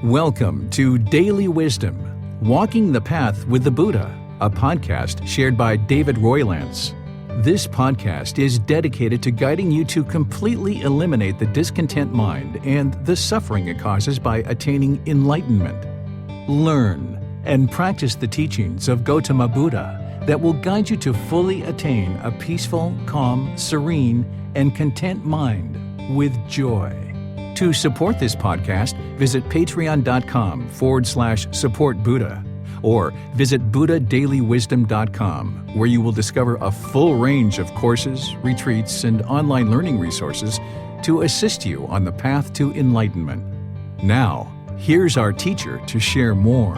Welcome to Daily Wisdom, Walking the Path with the Buddha, a podcast shared by David Roylance. This podcast is dedicated to guiding you to completely eliminate the discontent mind and the suffering it causes by attaining enlightenment. Learn and practice the teachings of Gotama Buddha that will guide you to fully attain a peaceful, calm, serene, and content mind with joy. To support this podcast, visit patreon.com/support Buddha or visit buddhadailywisdom.com, where you will discover a full range of courses, retreats, and online learning resources to assist you on the path to enlightenment. Now, here's our teacher to share more.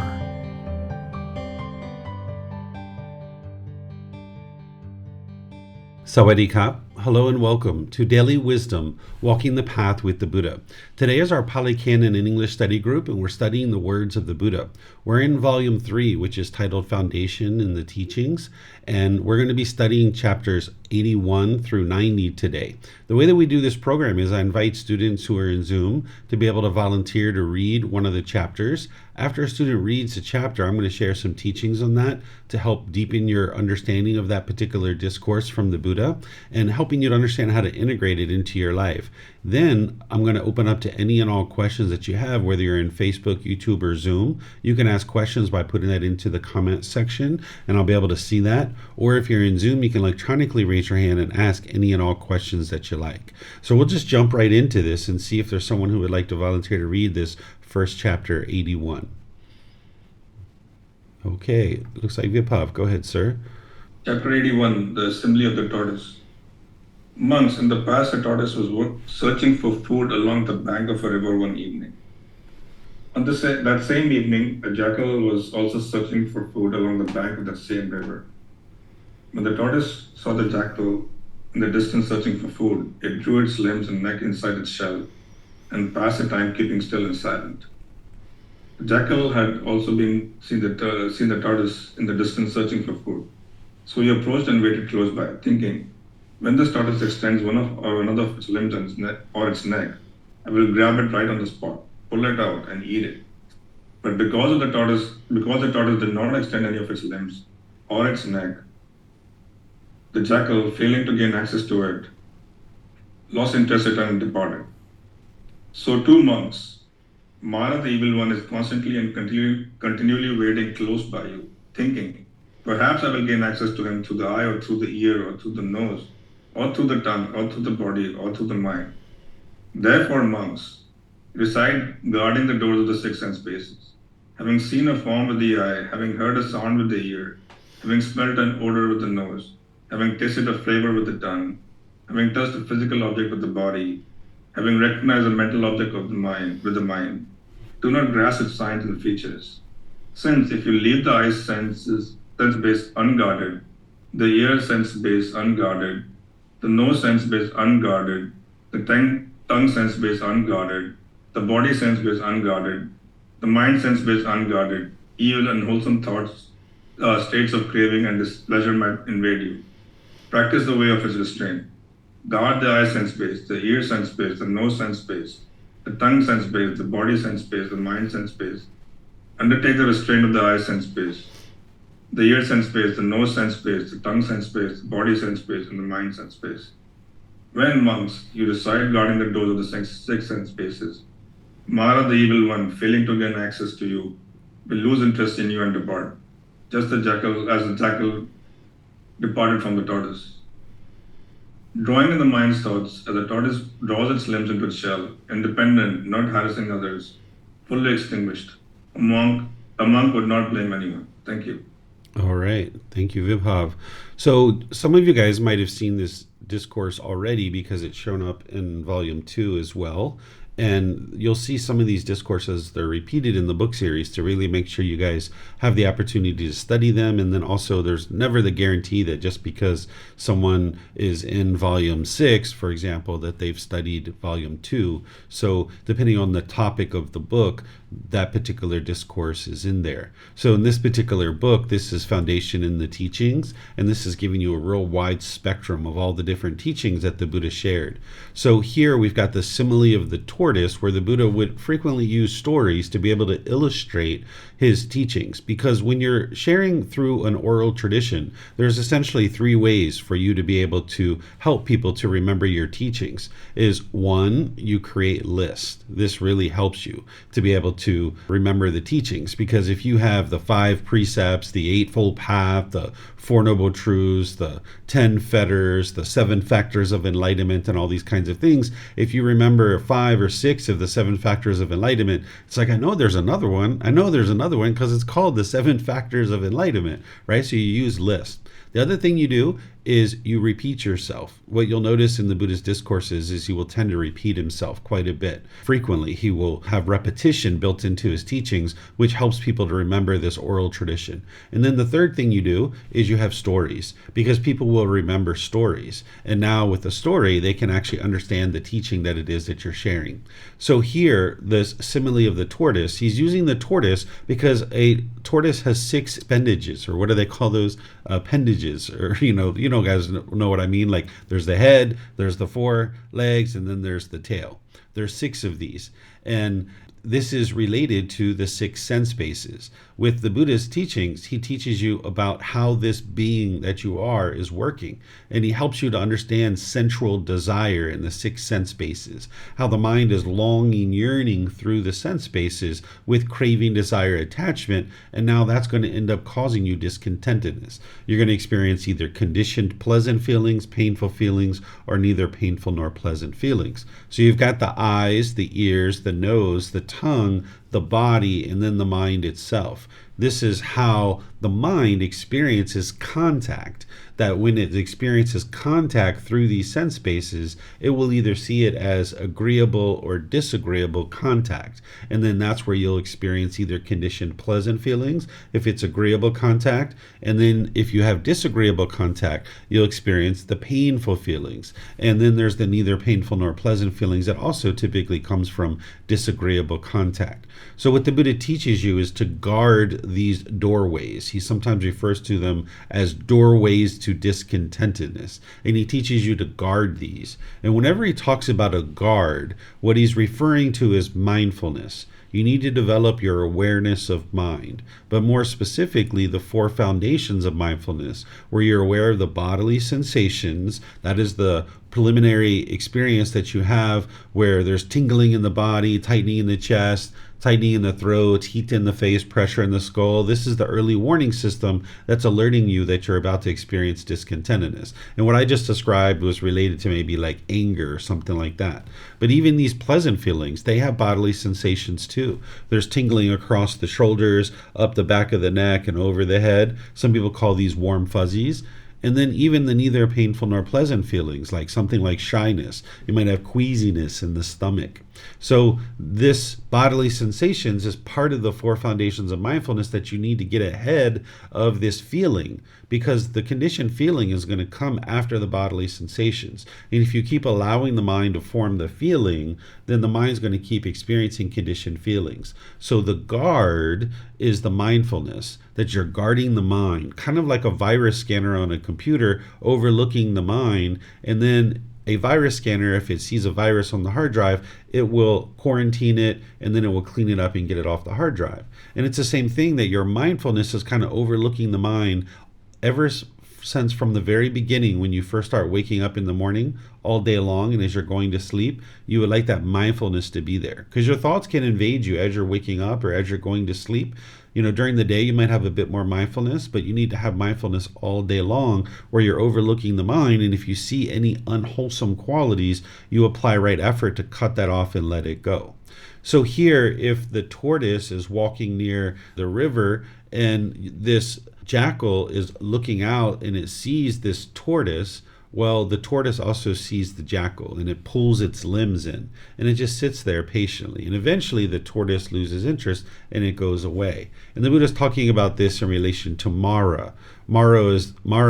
Sawadee Kap. Hello and welcome to Daily Wisdom, Walking the Path with the Buddha. Today is our Pali Canon in English study group, and we're studying the words of the Buddha. We're in Volume 3, which is titled Foundation in the Teachings, and we're going to be studying chapters 81 through 90 today. The way that we do this program is I invite students who are in Zoom to be able to volunteer to read one of the chapters. After a student reads a chapter, I'm going to share some teachings on that to help deepen your understanding of that particular discourse from the Buddha and helping you to understand how to integrate it into your life. Then I'm going to open up to any and all questions that you have, whether you're in Facebook, YouTube, or Zoom. You can ask questions by putting that into the comment section, and I'll be able to see that. Or if you're in Zoom, you can electronically raise your hand and ask any and all questions that you like. So we'll just jump right into this and see if there's someone who would like to volunteer to read this first chapter, 81. Okay, looks like Vibhav. Go ahead, sir. Chapter 81, the Assembly of the Tortoise. Monks, in the past, a tortoise was searching for food along the bank of a river one evening. On that same evening, a jackal was also searching for food along the bank of that same river. When the tortoise saw the jackal in the distance searching for food, it drew its limbs and neck inside its shell and passed the time keeping still and silent. The jackal had also seen the tortoise in the distance searching for food. So he approached and waited close by, thinking, when this tortoise extends one or another of its limbs or its neck, I will grab it right on the spot, pull it out, and eat it. But because the tortoise did not extend any of its limbs or its neck, the jackal, failing to gain access to it, lost interest in it and departed. So two monks, Mara the evil one, is constantly and continually waiting close by you, thinking, perhaps I will gain access to him through the eye or through the ear or through the nose, or through the tongue, or through the body, or through the mind. Therefore, monks, reside guarding the doors of the six sense bases. Having seen a form with the eye, having heard a sound with the ear, having smelt an odor with the nose, having tasted a flavor with the tongue, having touched a physical object with the body, having recognized a mental object of the mind with the mind, do not grasp its signs and features. Since if you leave the eye sense base unguarded, the ear sense base unguarded, the nose sense base unguarded, the tongue sense base unguarded, the body sense base unguarded, the mind sense base unguarded, evil and wholesome thoughts, states of craving and displeasure might invade you. Practice the way of its restraint. Guard the eye sense base, the ear sense base, the nose sense base, the tongue sense base, the body sense base, the mind sense base. Undertake the restraint of the eye sense base, the ear sense base, the nose sense base, the tongue sense base, the body sense base, and the mind sense base. When, monks, you reside guarding the doors of the six sense bases, Mara the evil one, failing to gain access to you, will lose interest in you and depart, just as the jackal departed from the tortoise. Drawing in the mind's thoughts, as the tortoise draws its limbs into its shell, independent, not harassing others, fully extinguished, a monk would not blame anyone. Thank you. All right. Thank you, Vibhav. So some of you guys might have seen this discourse already because it's shown up in Volume 2 as well. And you'll see some of these discourses, they're repeated in the book series to really make sure you guys have the opportunity to study them. And then also there's never the guarantee that just because someone is in volume 6, for example, that they've studied volume 2. So depending on the topic of the book, that particular discourse is in there. So in this particular book, this is Foundation in the Teachings, and this is giving you a real wide spectrum of all the different teachings that the Buddha shared. So here we've got the simile of the tortoise tortoise, where the Buddha would frequently use stories to be able to illustrate his teachings. Because when you're sharing through an oral tradition, there's essentially three ways for you to be able to help people to remember your teachings. Is one, you create lists. This really helps you to be able to remember the teachings, because if you have the 5 precepts, the Eightfold Path, the Four Noble Truths, the 10 fetters, the 7 factors of enlightenment, and all these kinds of things, if you remember 5 or 6 of the 7 factors of enlightenment, it's like, I know there's another one because it's called the 7 factors of enlightenment, right? So you use lists. The other thing you do is you repeat yourself. What you'll notice in the Buddha's discourses is he will tend to repeat himself quite a bit. Frequently, he will have repetition built into his teachings, which helps people to remember this oral tradition. And then the third thing you do is you have stories, because people will remember stories. And now with the story, they can actually understand the teaching that it is that you're sharing. So here, this simile of the tortoise, he's using the tortoise because a tortoise has 6 appendages, or what do they call those? Appendages, or you know guys know what I mean. Like, there's the head, there's the 4 legs, and then there's the tail. There's 6 of these, and this is related to the 6 sense bases. With the Buddha's teachings, he teaches you about how this being that you are is working, and he helps you to understand sensual desire in the 6 sense bases, how the mind is longing, yearning through the sense bases with craving, desire, attachment, and now that's going to end up causing you discontentedness. You're going to experience either conditioned pleasant feelings, painful feelings, or neither painful nor pleasant feelings. So you've got the eyes, the ears, the nose, the tongue, the body, and then the mind itself. This is how the mind experiences contact, that when it experiences contact through these sense bases, it will either see it as agreeable or disagreeable contact. And then that's where you'll experience either conditioned pleasant feelings, if it's agreeable contact, and then if you have disagreeable contact, you'll experience the painful feelings. And then there's the neither painful nor pleasant feelings that also typically comes from disagreeable contact. So what the Buddha teaches you is to guard these doorways. He sometimes refers to them as doorways to discontentedness, and he teaches you to guard these. And whenever he talks about a guard, what he's referring to is mindfulness. You need to develop your awareness of mind, but more specifically, the 4 foundations of mindfulness, where you're aware of the bodily sensations. That is the preliminary experience that you have, where there's tingling in the body, tightening in the chest, tightening in the throat, heat in the face, pressure in the skull. This is the early warning system that's alerting you that you're about to experience discontentedness. And what I just described was related to maybe like anger or something like that. But even these pleasant feelings, they have bodily sensations too. There's tingling across the shoulders, up the back of the neck, and over the head. Some people call these warm fuzzies. And then even the neither painful nor pleasant feelings, like something like shyness. You might have queasiness in the stomach. So this bodily sensations is part of the 4 foundations of mindfulness that you need to get ahead of this feeling, because the conditioned feeling is going to come after the bodily sensations. And if you keep allowing the mind to form the feeling, then the mind's going to keep experiencing conditioned feelings. So the guard is the mindfulness, that you're guarding the mind, kind of like a virus scanner on a computer overlooking the mind. And then a virus scanner, if it sees a virus on the hard drive, it will quarantine it, and then it will clean it up and get it off the hard drive. And it's the same thing, that your mindfulness is kind of overlooking the mind ever since from the very beginning, when you first start waking up in the morning, all day long, and as you're going to sleep, you would like that mindfulness to be there, because your thoughts can invade you as you're waking up or as you're going to sleep. During the day, you might have a bit more mindfulness, but you need to have mindfulness all day long, where you're overlooking the mind. And if you see any unwholesome qualities, you apply right effort to cut that off and let it go. So here, if the tortoise is walking near the river and this jackal is looking out and it sees this tortoise, well, the tortoise also sees the jackal, and it pulls its limbs in, and it just sits there patiently. And eventually the tortoise loses interest and it goes away. And the Buddha's talking about this in relation to Mara, Mara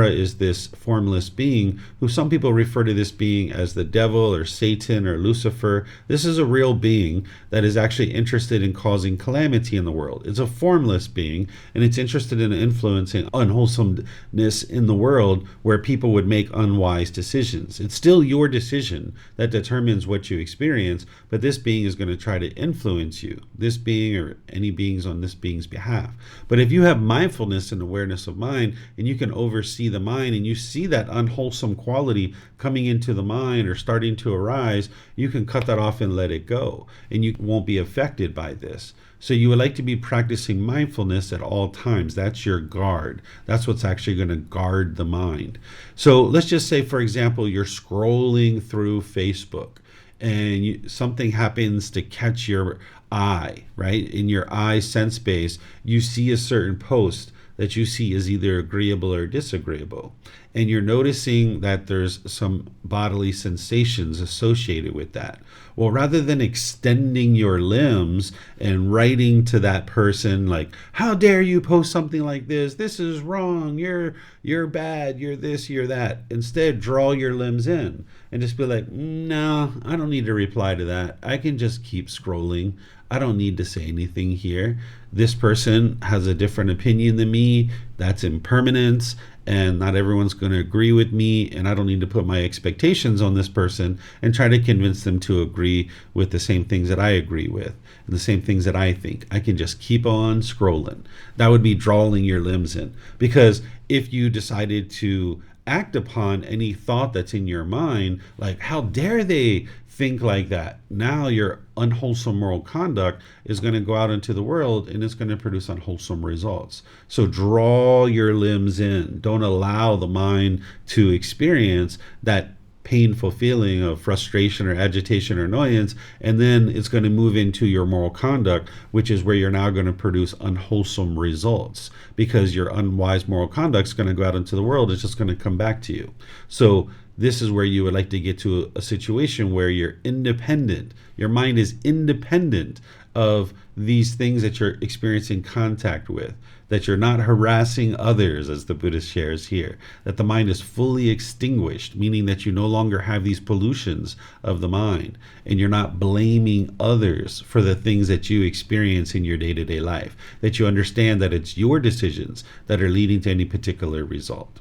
is this formless being who some people refer to this being as the devil or Satan or Lucifer. This is a real being that is actually interested in causing calamity in the world. It's a formless being, and it's interested in influencing unwholesomeness in the world where people would make unwise decisions. It's still your decision that determines what you experience, but this being is going to try to influence you, this being or any beings on this being's behalf. But if you have mindfulness and awareness of mind, and you can oversee the mind, and you see that unwholesome quality coming into the mind or starting to arise, you can cut that off and let it go, and you won't be affected by this. So you would like to be practicing mindfulness at all times. That's your guard. That's what's actually going to guard the mind. So let's just say, for example, you're scrolling through Facebook and something happens to catch your eye, right? In your eye sense space, you see a certain post that you see is either agreeable or disagreeable. And you're noticing that there's some bodily sensations associated with that. Well, rather than extending your limbs and writing to that person like, how dare you post something like this? This is wrong. You're bad. You're this, you're that. Instead, draw your limbs in and just be like, no, I don't need to reply to that. I can just keep scrolling. I don't need to say anything here. This person has a different opinion than me. That's impermanence, and not everyone's going to agree with me, and I don't need to put my expectations on this person and try to convince them to agree with the same things that I agree with and the same things that I think. I can just keep on scrolling. That would be drawing your limbs in, because if you decided to act upon any thought that's in your mind, like, how dare they think like that? Now your unwholesome moral conduct is going to go out into the world and it's going to produce unwholesome results. So draw your limbs in. Don't allow the mind to experience that painful feeling of frustration or agitation or annoyance, and then it's going to move into your moral conduct, which is where you're now going to produce unwholesome results, because your unwise moral conduct is going to go out into the world. It's just going to come back to you. So this is where you would like to get to a situation where you're independent. Your mind is independent of these things that you're experiencing contact with, that you're not harassing others, as the Buddha shares here, that the mind is fully extinguished, meaning that you no longer have these pollutions of the mind, and you're not blaming others for the things that you experience in your day-to-day life, that you understand that it's your decisions that are leading to any particular result.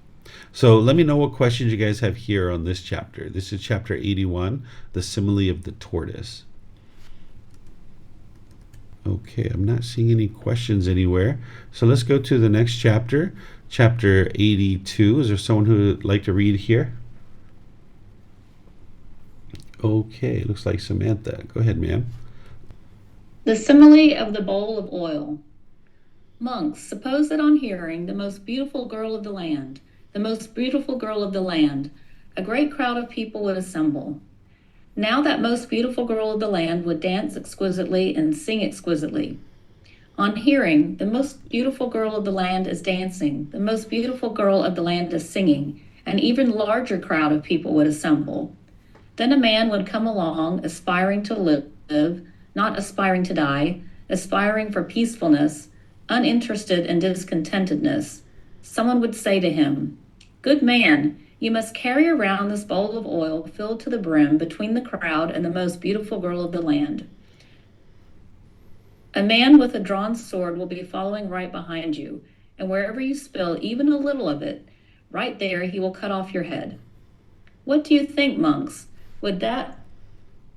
So let me know what questions you guys have here on this chapter. This is chapter 81, the simile of the tortoise. Okay, I'm not seeing any questions anywhere. So let's go to the next chapter, chapter 82. Is there someone who would like to read here? Okay, looks like Samantha. Go ahead, ma'am. The simile of the bowl of oil. Monks, suppose that on hearing the most beautiful girl of the land, the most beautiful girl of the land, a great crowd of people would assemble. Now that most beautiful girl of the land would dance exquisitely and sing exquisitely. On hearing, the most beautiful girl of the land is dancing, the most beautiful girl of the land is singing, an even larger crowd of people would assemble. Then a man would come along, aspiring to live, not aspiring to die, aspiring for peacefulness, uninterested in discontentedness. Someone would say to him, "Good man, you must carry around this bowl of oil filled to the brim between the crowd and the most beautiful girl of the land. A man with a drawn sword will be following right behind you, and wherever you spill even a little of it, right there he will cut off your head." What do you think, monks? Would that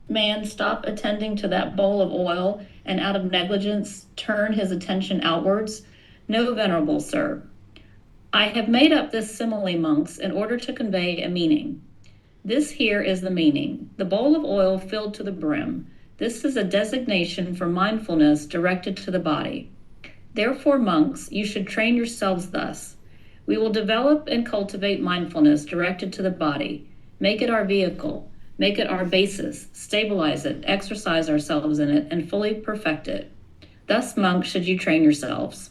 man stop attending to that bowl of oil and out of negligence turn his attention outwards? No, venerable sir. I have made up this simile, monks, in order to convey a meaning. This here is the meaning. The bowl of oil filled to the brim. This is a designation for mindfulness directed to the body. Therefore, monks, you should train yourselves thus. We will develop and cultivate mindfulness directed to the body. Make it our vehicle. Make it our basis. Stabilize it. Exercise ourselves in it and fully perfect it. Thus, monks, should you train yourselves.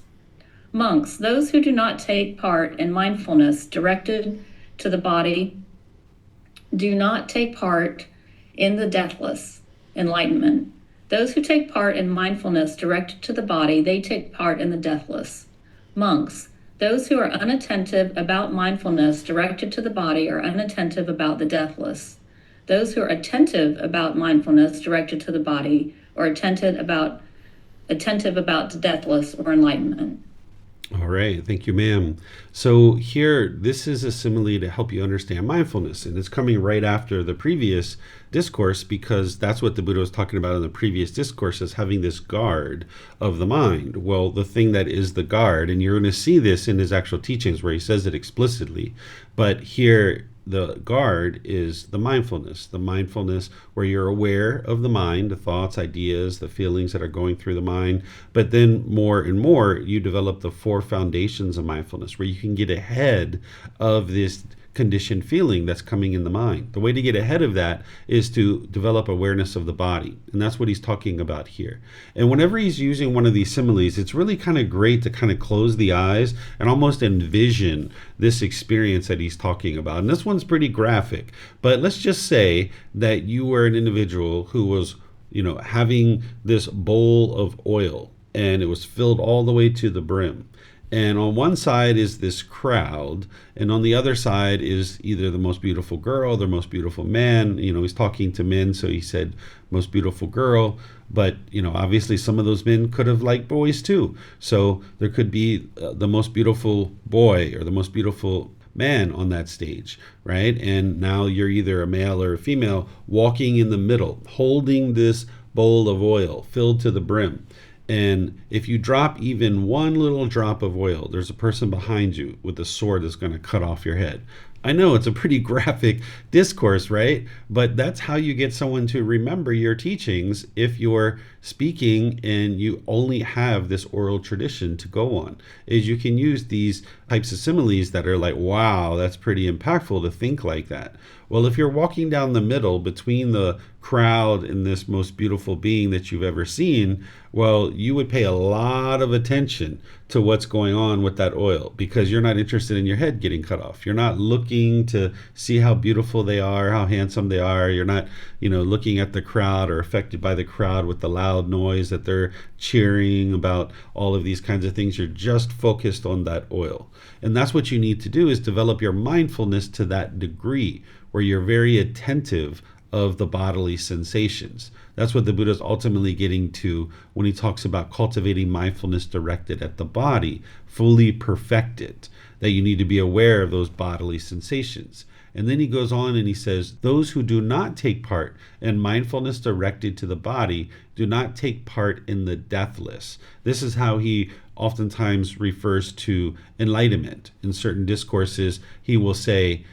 Monks, those who do not take part in mindfulness directed to the body do not take part in the deathless enlightenment. Those who take part in mindfulness directed to the body, they take part in the deathless. Monks, Those who are unattentive about mindfulness directed to the body are unattentive about the deathless. Those who are attentive about mindfulness directed to the body are attentive about the deathless or enlightenment. All right, thank you, ma'am. So here, this is a simile to help you understand mindfulness, and it's coming right after the previous discourse because that's what the Buddha was talking about in the previous discourse, is having this guard of the mind. Well, the thing that is the guard, and you're going to see this in his actual teachings where he says it explicitly, but here the guard is the mindfulness where you're aware of the mind, the thoughts, ideas, the feelings that are going through the mind. But then more and more, you develop the 4 foundations of mindfulness where you can get ahead of this conditioned feeling that's coming in the mind. The way to get ahead of that is to develop awareness of the body. And that's what he's talking about here. And whenever he's using one of these similes, it's really kind of great to kind of close the eyes and almost envision this experience that he's talking about. And this one's pretty graphic, but let's just say that you were an individual who was, having this bowl of oil and it was filled all the way to the brim. And on one side is this crowd, and on the other side is either the most beautiful girl, the most beautiful man. He's talking to men, so he said most beautiful girl. But, obviously some of those men could have liked boys too. So there could be the most beautiful boy or the most beautiful man on that stage, right? And now you're either a male or a female walking in the middle, holding this bowl of oil filled to the brim. And if you drop even one little drop of oil, there's a person behind you with a sword that's going to cut off your head. I know it's a pretty graphic discourse, right? But that's how you get someone to remember your teachings if you're speaking and you only have this oral tradition to go on, is you can use these types of similes that are like, wow, that's pretty impactful to think like that. Well, if you're walking down the middle between the crowd and this most beautiful being that you've ever seen, well, you would pay a lot of attention to what's going on with that oil because you're not interested in your head getting cut off. You're not looking to see how beautiful they are, how handsome they are. You're not, looking at the crowd or affected by the crowd with the loud noise that they're cheering about, all of these kinds of things. You're just focused on that oil. And that's what you need to do, is develop your mindfulness to that degree where you're very attentive of the bodily sensations. That's what the Buddha is ultimately getting to when he talks about cultivating mindfulness directed at the body, fully perfected, that you need to be aware of those bodily sensations. And then he goes on and he says, those who do not take part in mindfulness directed to the body do not take part in the deathless. This is how he oftentimes refers to enlightenment. In certain discourses, he will say,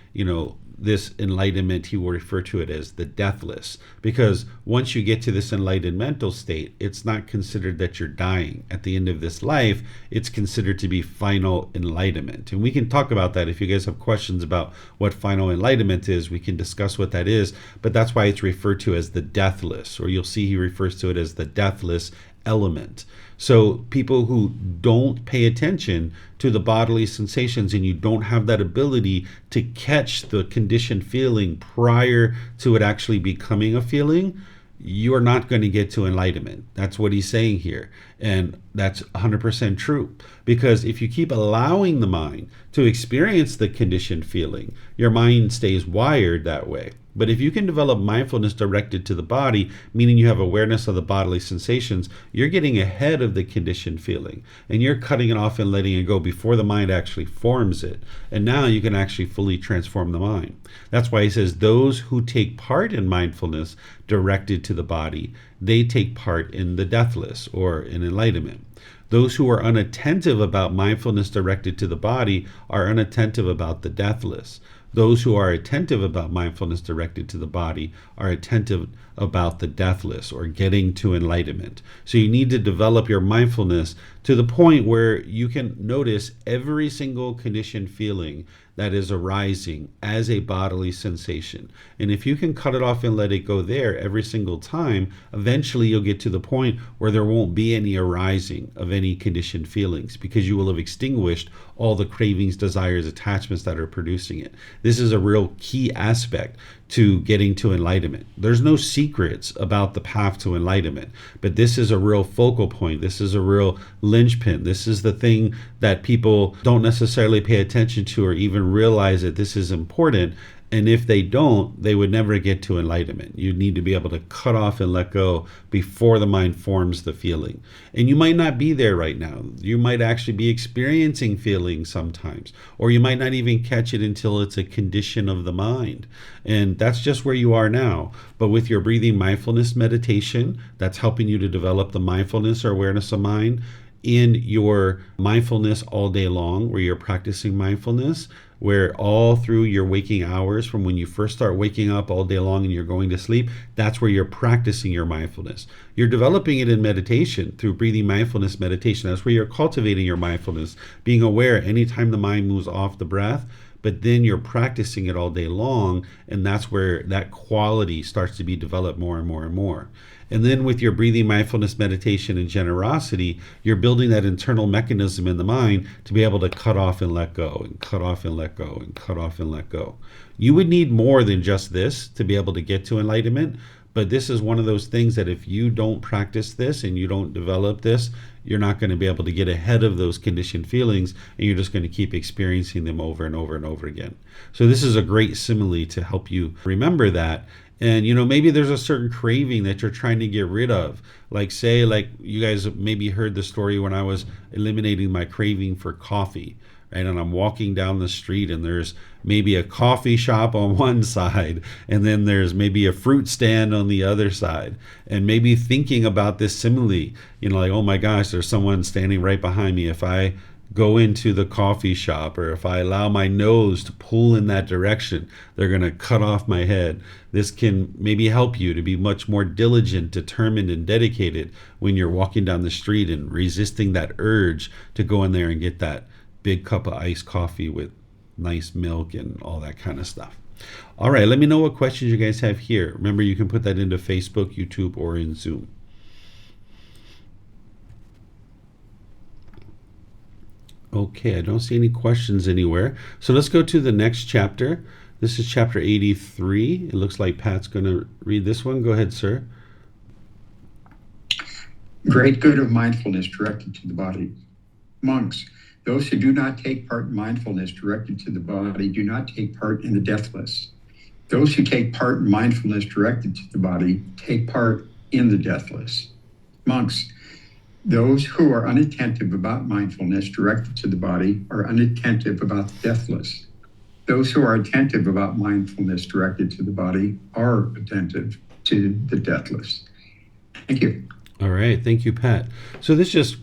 this enlightenment, he will refer to it as the deathless, because once you get to this enlightened mental state, it's not considered that you're dying at the end of this life. It's considered to be final enlightenment. And we can talk about that. If you guys have questions about what final enlightenment is, we can discuss what that is, but that's why it's referred to as the deathless, or you'll see he refers to it as the deathless element. So people who don't pay attention to the bodily sensations, and you don't have that ability to catch the conditioned feeling prior to it actually becoming a feeling, you are not going to get to enlightenment. That's what he's saying here. And that's 100% true. Because if you keep allowing the mind to experience the conditioned feeling, your mind stays wired that way. But if you can develop mindfulness directed to the body, meaning you have awareness of the bodily sensations, you're getting ahead of the conditioned feeling. And you're cutting it off and letting it go before the mind actually forms it. And now you can actually fully transform the mind. That's why he says those who take part in mindfulness directed to the body, they take part in the deathless, or in enlightenment. Those who are unattentive about mindfulness directed to the body are unattentive about the deathless. Those who are attentive about mindfulness directed to the body are attentive about the deathless, or getting to enlightenment. So you need to develop your mindfulness to the point where you can notice every single conditioned feeling that is arising as a bodily sensation. And if you can cut it off and let it go there every single time, eventually you'll get to the point where there won't be any arising of any conditioned feelings, because you will have extinguished all the cravings, desires, attachments that are producing it. This is a real key aspect to getting to enlightenment. There's no secrets about the path to enlightenment, but this is a real focal point. This is a real linchpin. This is the thing that people don't necessarily pay attention to or even realize that this is important. And if they don't, they would never get to enlightenment. You need to be able to cut off and let go before the mind forms the feeling. And you might not be there right now. You might actually be experiencing feelings sometimes, or you might not even catch it until it's a condition of the mind. And that's just where you are now. But with your breathing mindfulness meditation, that's helping you to develop the mindfulness or awareness of mind. In your mindfulness all day long, where you're practicing mindfulness, where all through your waking hours, from when you first start waking up all day long and you're going to sleep, that's where you're practicing your mindfulness. You're developing it in meditation through breathing mindfulness meditation. That's where you're cultivating your mindfulness, being aware anytime the mind moves off the breath, but then you're practicing it all day long, and that's where that quality starts to be developed more and more and more. And then with your breathing mindfulness meditation and generosity, you're building that internal mechanism in the mind to be able to cut off and let go, and cut off and let go, and cut off and let go. You would need more than just this to be able to get to enlightenment, but this is one of those things that if you don't practice this and you don't develop this, you're not going to be able to get ahead of those conditioned feelings, and you're just going to keep experiencing them over and over and over again. So this is a great simile to help you remember that. And, maybe there's a certain craving that you're trying to get rid of. Like you guys maybe heard the story when I was eliminating my craving for coffee, right? And I'm walking down the street and there's maybe a coffee shop on one side, and then there's maybe a fruit stand on the other side. And maybe thinking about this simile, like, oh my gosh, there's someone standing right behind me. If I go into the coffee shop, or if I allow my nose to pull in that direction, they're going to cut off my head. This can maybe help you to be much more diligent, determined, and dedicated when you're walking down the street and resisting that urge to go in there and get that big cup of iced coffee with nice milk and all that kind of stuff. All right, let me know what questions you guys have here. Remember, you can put that into Facebook, YouTube, or in Zoom. Okay, I don't see any questions anywhere. So let's go to the next chapter. This is chapter 83. It looks like Pat's going to read this one. Go ahead, sir. Great good of mindfulness directed to the body. Monks, those who do not take part in mindfulness directed to the body do not take part in the deathless. Those who take part in mindfulness directed to the body take part in the deathless. Monks, those who are unattentive about mindfulness directed to the body are unattentive about the deathless. Those who are attentive about mindfulness directed to the body are attentive to the deathless. Thank you. All right. Thank you, Pat. So this just,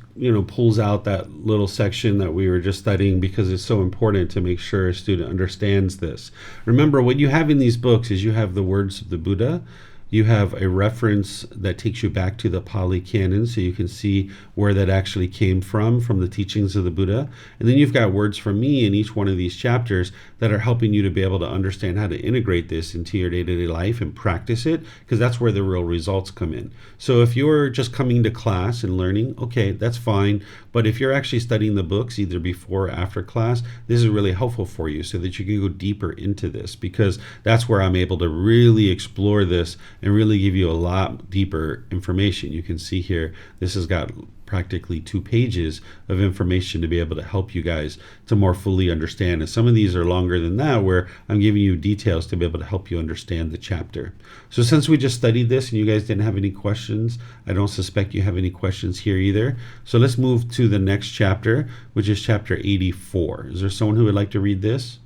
pulls out that little section that we were just studying because it's so important to make sure a student understands this. Remember, what you have in these books is you have the words of the Buddha. You have a reference that takes you back to the Pali Canon, so you can see where that actually came from the teachings of the Buddha. And then you've got words from me in each one of these chapters that are helping you to be able to understand how to integrate this into your day-to-day life and practice it, because that's where the real results come in. So if you're just coming to class and learning, okay, that's fine. But if you're actually studying the books either before or after class, this is really helpful for you so that you can go deeper into this, because that's where I'm able to really explore this and really give you a lot deeper information. You can see here, this has got practically 2 pages of information to be able to help you guys to more fully understand. And some of these are longer than that, where I'm giving you details to be able to help you understand the chapter. So since we just studied this and you guys didn't have any questions, I don't suspect you have any questions here either. So let's move to the next chapter, which is chapter 84. Is there someone who would like to read this?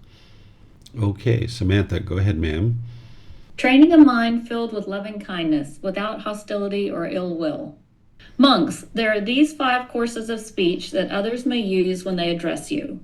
Okay, Samantha, go ahead, ma'am. Training a mind filled with loving kindness, without hostility or ill will. Monks, there are these 5 courses of speech that others may use when they address you.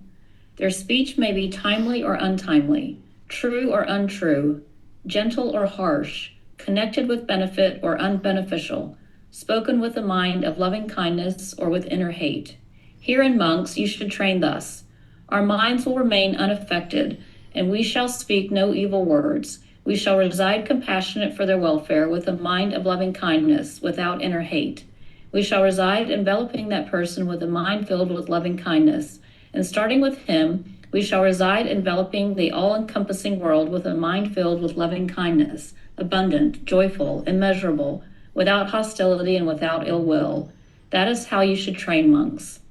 Their speech may be timely or untimely, true or untrue, gentle or harsh, connected with benefit or unbeneficial, spoken with a mind of loving kindness or with inner hate. Herein, monks, you should train thus. Our minds will remain unaffected, and we shall speak no evil words. We shall reside compassionate for their welfare with a mind of loving kindness, without inner hate. We shall reside enveloping that person with a mind filled with loving kindness, and starting with him, We shall reside enveloping the all-encompassing world with a mind filled with loving kindness, abundant, joyful, immeasurable, without hostility and without ill will. That is how you should train monks.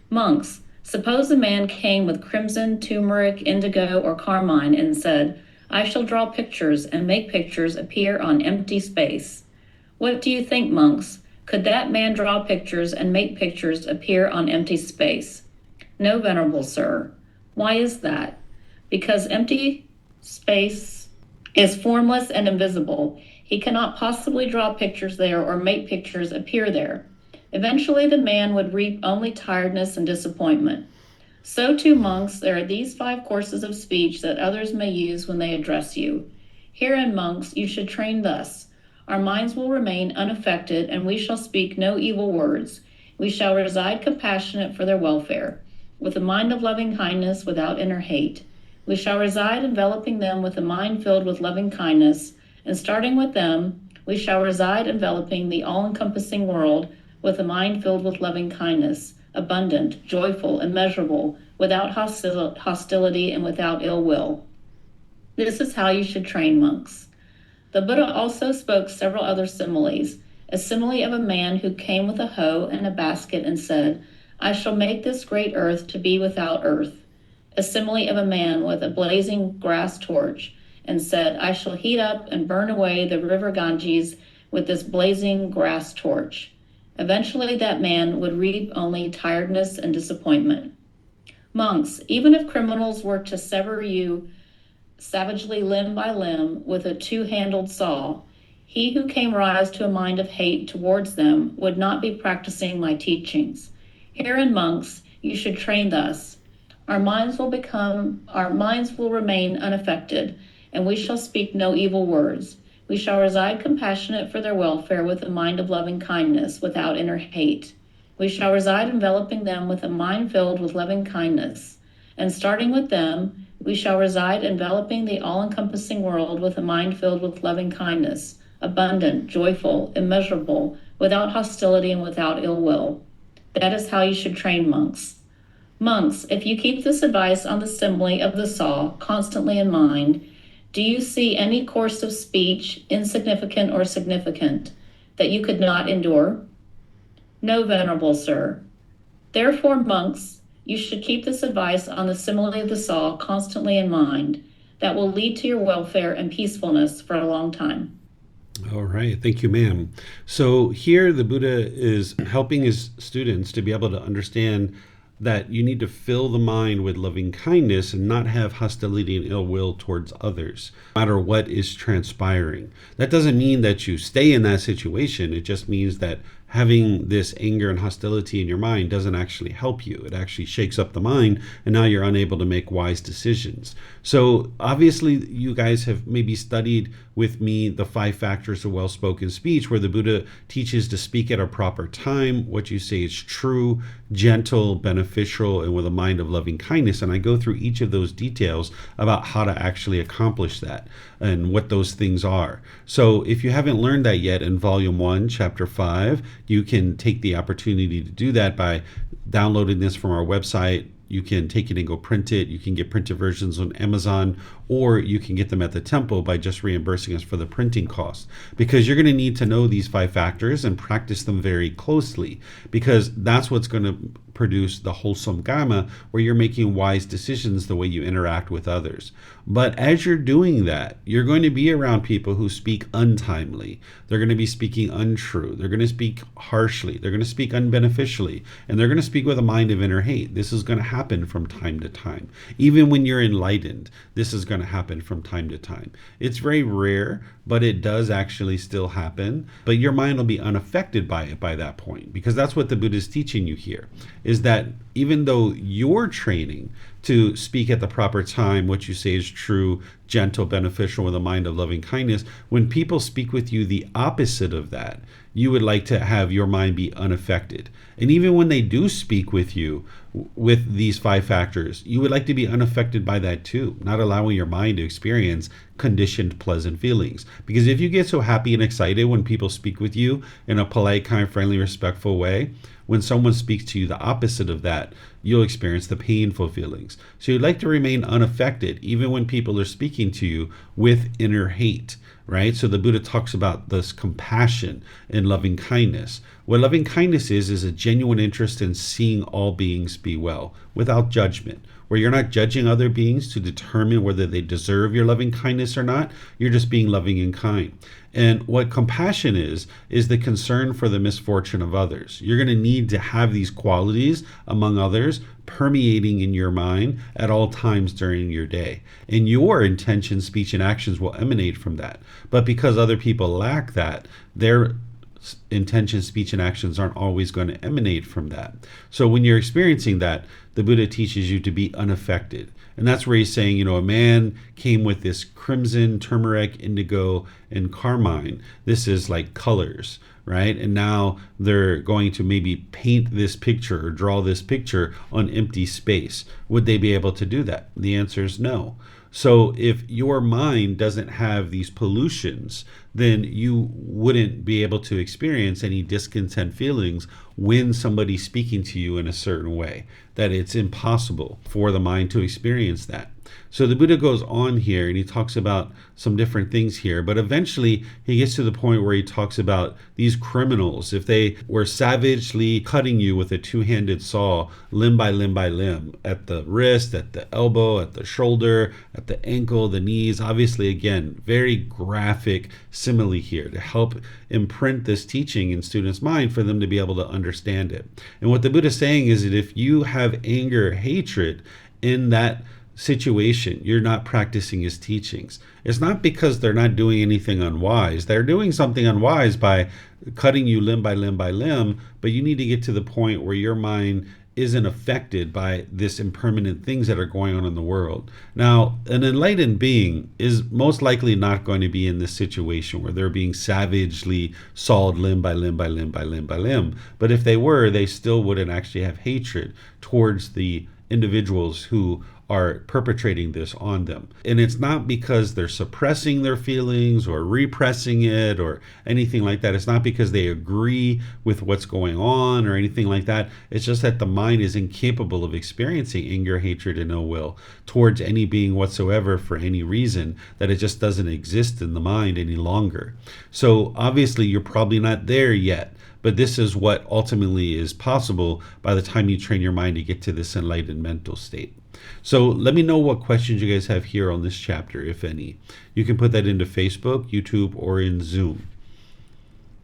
Monks, suppose a man came with crimson, turmeric, indigo, or carmine and said, I shall draw pictures and make pictures appear on empty space. What do you think, monks? Could that man draw pictures and make pictures appear on empty space? No, venerable sir. Why is that? Because empty space is formless and invisible. He cannot possibly draw pictures there or make pictures appear there. Eventually, the man would reap only tiredness and disappointment. So too, monks, there are these 5 courses of speech that others may use when they address you. Herein, monks, you should train thus. Our minds will remain unaffected, and we shall speak no evil words. We shall reside compassionate for their welfare, with a mind of loving kindness without inner hate. We shall reside enveloping them with a mind filled with loving kindness, and starting with them, we shall reside enveloping the all-encompassing world with a mind filled with loving kindness, abundant, joyful, immeasurable, without hostility and without ill will. This is how you should train monks. The Buddha also spoke several other similes. A simile of a man who came with a hoe and a basket and said, I shall make this great earth to be without earth. A simile of a man with a blazing grass torch and said, I shall heat up and burn away the river Ganges with this blazing grass torch. Eventually that man would reap only tiredness and disappointment. Monks, even if criminals were to sever you savagely limb by limb with a 2-handled saw, he who came rise to a mind of hate towards them would not be practicing my teachings. Herein, monks, you should train thus. Our minds will remain unaffected, and we shall speak no evil words. We shall reside compassionate for their welfare with a mind of loving kindness, without inner hate. We shall reside enveloping them with a mind filled with loving kindness. And starting with them, we shall reside enveloping the all-encompassing world with a mind filled with loving kindness, abundant, joyful, immeasurable, without hostility and without ill will. That is how you should train monks. Monks, if you keep this advice on the simile of the saw constantly in mind, do you see any course of speech, insignificant or significant, that you could not endure? No, venerable sir. Therefore, monks, you should keep this advice on the simile of the saw constantly in mind. That will lead to your welfare and peacefulness for a long time. All right. Thank you, ma'am. So here the Buddha is helping his students to be able to understand that you need to fill the mind with loving kindness and not have hostility and ill will towards others, no matter what is transpiring. That doesn't mean that you stay in that situation. It just means that having this anger and hostility in your mind doesn't actually help you. It actually shakes up the mind, and now you're unable to make wise decisions. So obviously you guys have maybe studied with me the 5 factors of well-spoken speech, where the Buddha teaches to speak at a proper time, what you say is true, gentle, beneficial, and with a mind of loving kindness. And I go through each of those details about how to actually accomplish that and what those things are. So if you haven't learned that yet, in Volume 1, Chapter 5, you can take the opportunity to do that by downloading this from our website. You can take it and go print it. You can get printed versions on Amazon, or you can get them at the temple by just reimbursing us for the printing cost. Because you're going to need to know these 5 factors and practice them very closely, because that's what's going to produce the wholesome karma, where you're making wise decisions the way you interact with others. But as you're doing that, you're going to be around people who speak untimely. They're going to be speaking untrue. They're going to speak harshly. They're going to speak unbeneficially. And they're going to speak with a mind of inner hate. This is going to happen from time to time. Even when you're enlightened, this is going to happen from time to time. It's very rare, but it does actually still happen. But your mind will be unaffected by it by that point, because that's what the Buddha is teaching you here, is that even though you're training to speak at the proper time, what you say is true, gentle, beneficial, with a mind of loving kindness, when people speak with you the opposite of that, you would like to have your mind be unaffected. And even when they do speak with you with these 5 factors, you would like to be unaffected by that too, not allowing your mind to experience conditioned pleasant feelings. Because if you get so happy and excited when people speak with you in a polite, kind, friendly, respectful way, when someone speaks to you the opposite of that, you'll experience the painful feelings. So you'd like to remain unaffected, even when people are speaking to you with inner hate, right? So the Buddha talks about this compassion and loving kindness. What loving kindness is a genuine interest in seeing all beings be well, without judgment, where you're not judging other beings to determine whether they deserve your loving kindness or not. You're just being loving and kind. And what compassion is the concern for the misfortune of others. You're going to need to have these qualities among others permeating in your mind at all times during your day. And your intention, speech, and actions will emanate from that. But because other people lack that, their intention, speech, and actions aren't always going to emanate from that. So when you're experiencing that, the Buddha teaches you to be unaffected. And that's where he's saying, a man came with this crimson, turmeric, indigo, and carmine. This is like colors, right? And now they're going to maybe paint this picture or draw this picture on empty space. Would they be able to do that? The answer is no. So if your mind doesn't have these pollutions, then you wouldn't be able to experience any discontent feelings when somebody's speaking to you in a certain way, that it's impossible for the mind to experience that. So the Buddha goes on here and he talks about some different things here, but eventually he gets to the point where he talks about these criminals. If they were savagely cutting you with a two-handed saw, limb by limb by limb, at the wrist, at the elbow, at the shoulder, at the ankle, the knees, obviously, again, very graphic simile here to help imprint this teaching in students' mind for them to be able to understand it. And what the Buddha is saying is that if you have anger, hatred in that situation, you're not practicing his teachings. It's not because they're not doing anything unwise. They're doing something unwise by cutting you limb by limb by limb, but you need to get to the point where your mind isn't affected by this impermanent things that are going on in the world. Now, an enlightened being is most likely not going to be in this situation where they're being savagely sawed limb by limb by limb by limb by limb. But if they were, they still wouldn't actually have hatred towards the individuals who are perpetrating this on them. And it's not because they're suppressing their feelings or repressing it or anything like that. It's not because they agree with what's going on or anything like that. It's just that the mind is incapable of experiencing anger, hatred, and ill will towards any being whatsoever for any reason, that it just doesn't exist in the mind any longer. So obviously you're probably not there yet. But this is what ultimately is possible by the time you train your mind to get to this enlightened mental state. So let me know what questions you guys have here on this chapter, if any. You can put that into Facebook, YouTube, or in Zoom.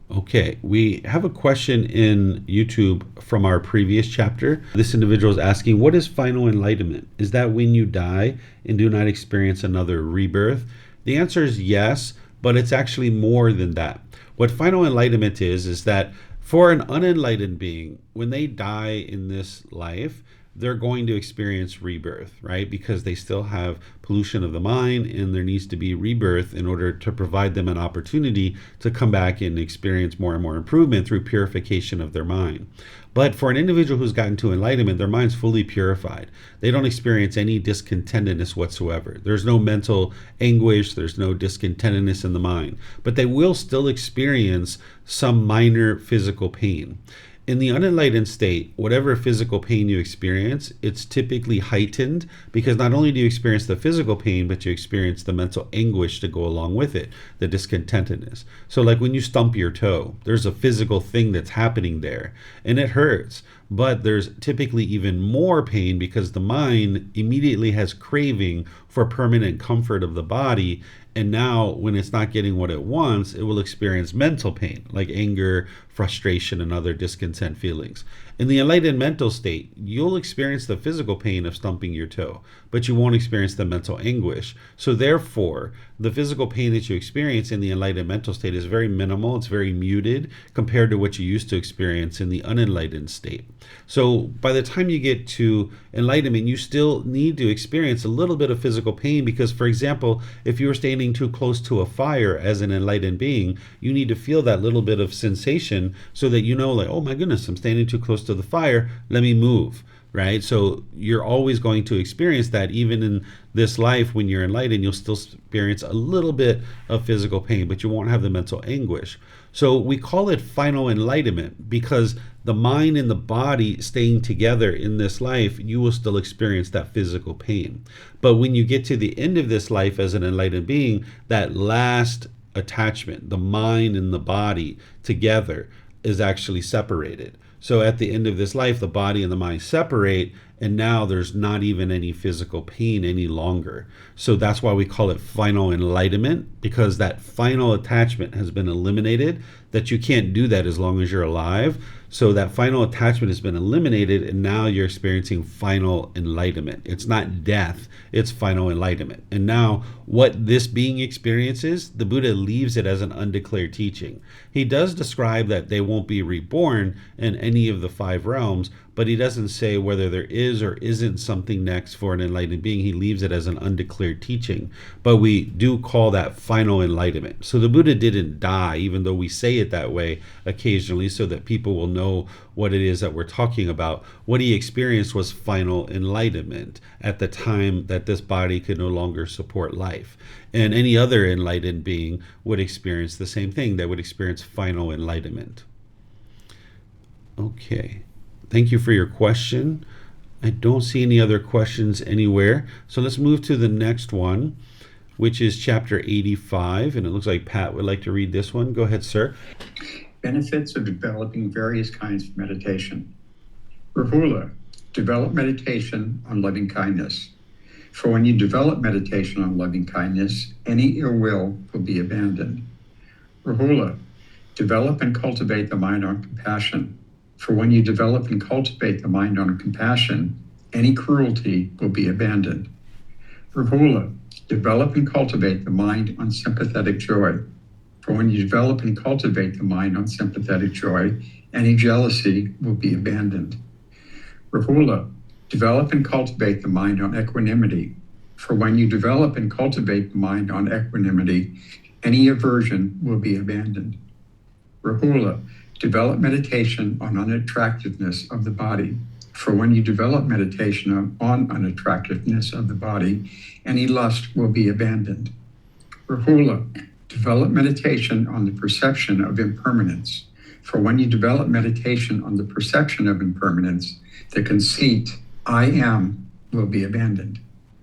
Okay, we have a question in YouTube from our previous chapter. This individual is asking, what is final enlightenment? Is that when you die and do not experience another rebirth? The answer is yes, but it's actually more than that. What final enlightenment is that for an unenlightened being, when they die in this life, they're going to experience rebirth, right? Because they still have pollution of the mind, and there needs to be rebirth in order to provide them an opportunity to come back and experience more and more improvement through purification of their mind. But for an individual who's gotten to enlightenment, their mind's fully purified. They don't experience any discontentedness whatsoever. There's no mental anguish. There's no discontentedness in the mind. But they will still experience some minor physical pain. In the unenlightened state, whatever physical pain you experience, it's typically heightened because not only do you experience the physical pain, but you experience the mental anguish to go along with it, the discontentedness. So like when you stump your toe, there's a physical thing that's happening there and it hurts. But there's typically even more pain because the mind immediately has craving for permanent comfort of the body. And now when it's not getting what it wants, it will experience mental pain like anger, frustration, and other discontent feelings. In the enlightened mental state, you'll experience the physical pain of stumping your toe, but you won't experience the mental anguish. So therefore, the physical pain that you experience in the enlightened mental state is very minimal. It's very muted compared to what you used to experience in the unenlightened state. So by the time you get to enlightenment, you still need to experience a little bit of physical pain because, for example, if you were standing too close to a fire as an enlightened being, you need to feel that little bit of sensation so that you know, like, oh my goodness, I'm standing too close to the fire, let me move. Right? So you're always going to experience that. Even in this life, when you're enlightened, you'll still experience a little bit of physical pain, but you won't have the mental anguish. So we call it final enlightenment because the mind and the body staying together in this life, you will still experience that physical pain. But when you get to the end of this life as an enlightened being, that last attachment, the mind and the body together, is actually separated. So at the end of this life, the body and the mind separate, and now there's not even any physical pain any longer. So that's why we call it final enlightenment, because that final attachment has been eliminated, that you can't do that as long as you're alive. So that final attachment has been eliminated, and now you're experiencing final enlightenment. It's not death, it's final enlightenment. And now what this being experiences, the Buddha leaves it as an undeclared teaching. He does describe that they won't be reborn in any of the 5 realms, but he doesn't say whether there is or isn't something next for an enlightened being. He leaves it as an undeclared teaching. But we do call that final enlightenment. So the Buddha didn't die, even though we say it that way occasionally so that people will know what it is that we're talking about. What he experienced was final enlightenment at the time that this body could no longer support life. And any other enlightened being would experience the same thing. They would experience final enlightenment. Okay. Thank you for your question. I don't see any other questions anywhere. So let's move to the next one, which is chapter 85. And it looks like Pat would like to read this one. Go ahead, sir. Benefits of developing various kinds of meditation. Rahula, develop meditation on loving kindness. For when you develop meditation on loving kindness, any ill will be abandoned. Rahula, develop and cultivate the mind on compassion. For when you develop and cultivate the mind on compassion, any cruelty will be abandoned. Rahula, develop and cultivate the mind on sympathetic joy. For when you develop and cultivate the mind on sympathetic joy, any jealousy will be abandoned. Rahula, develop and cultivate the mind on equanimity. For when you develop and cultivate the mind on equanimity, any aversion will be abandoned. Rahula, develop meditation on unattractiveness of the body. For when you develop meditation on unattractiveness of the body, any lust will be abandoned. Rahula, develop meditation on the perception of impermanence. For when you develop meditation on the perception of impermanence, the conceit, I am, will be abandoned.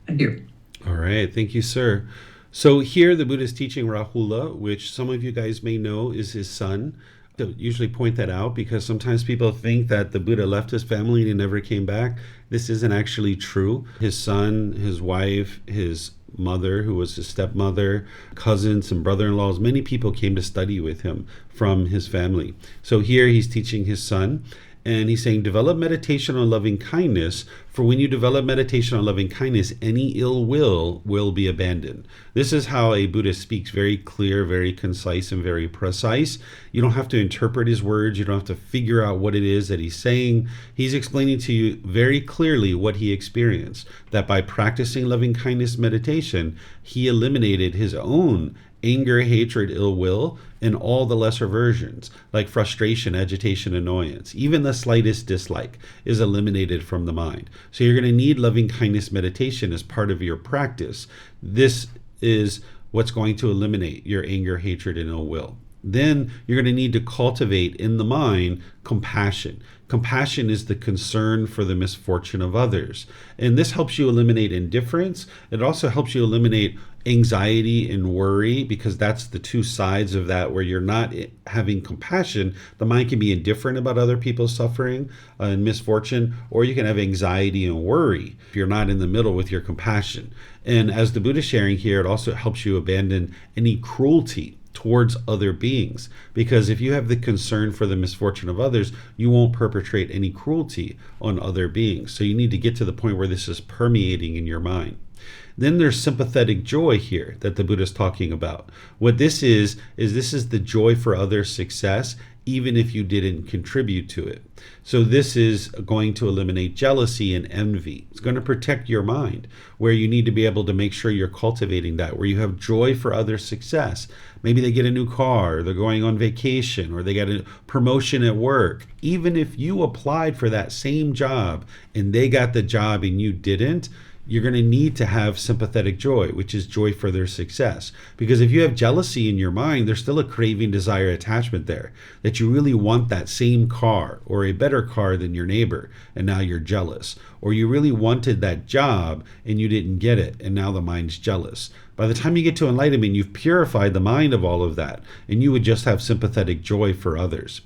Thank you. All right. Thank you, sir. So here the Buddha is teaching Rahula, which some of you guys may know is his son. I usually point that out because sometimes people think that the Buddha left his family and he never came back. This isn't actually true. His son, his wife, his mother, who was his stepmother, cousins and brother-in-laws, many people came to study with him from his family. So here he's teaching his son, and he's saying, develop meditation on loving kindness, for when you develop meditation on loving kindness, any ill will be abandoned. This is how a Buddhist speaks, very clear, very concise, and very precise. You don't have to interpret his words. You don't have to figure out what it is that he's saying. He's explaining to you very clearly what he experienced, that by practicing loving kindness meditation, he eliminated his own anger, hatred, ill will, and all the lesser versions, like frustration, agitation, annoyance. Even the slightest dislike is eliminated from the mind. So you're going to need loving kindness meditation as part of your practice. This is what's going to eliminate your anger, hatred, and ill will. Then you're going to need to cultivate in the mind compassion. Compassion is the concern for the misfortune of others. And this helps you eliminate indifference. It also helps you eliminate anxiety and worry, because that's the two sides of that, where you're not having compassion. The mind can be indifferent about other people's suffering and misfortune, or you can have anxiety and worry if you're not in the middle with your compassion. And as the Buddha is sharing here, it also helps you abandon any cruelty towards other beings, because if you have the concern for the misfortune of others, you won't perpetrate any cruelty on other beings. So you need to get to the point where this is permeating in your mind. Then there's sympathetic joy here that the Buddha is talking about. What this is this is the joy for others' success, even if you didn't contribute to it. So this is going to eliminate jealousy and envy. It's going to protect your mind, where you need to be able to make sure you're cultivating that, where you have joy for others' success. Maybe they get a new car, or they're going on vacation, or they get a promotion at work. Even if you applied for that same job and they got the job and you didn't, you're going to need to have sympathetic joy, which is joy for their success. Because if you have jealousy in your mind, there's still a craving, desire, attachment there, that you really want that same car or a better car than your neighbor, and now you're jealous. Or you really wanted that job and you didn't get it, and now the mind's jealous. By the time you get to enlightenment, you've purified the mind of all of that, and you would just have sympathetic joy for others.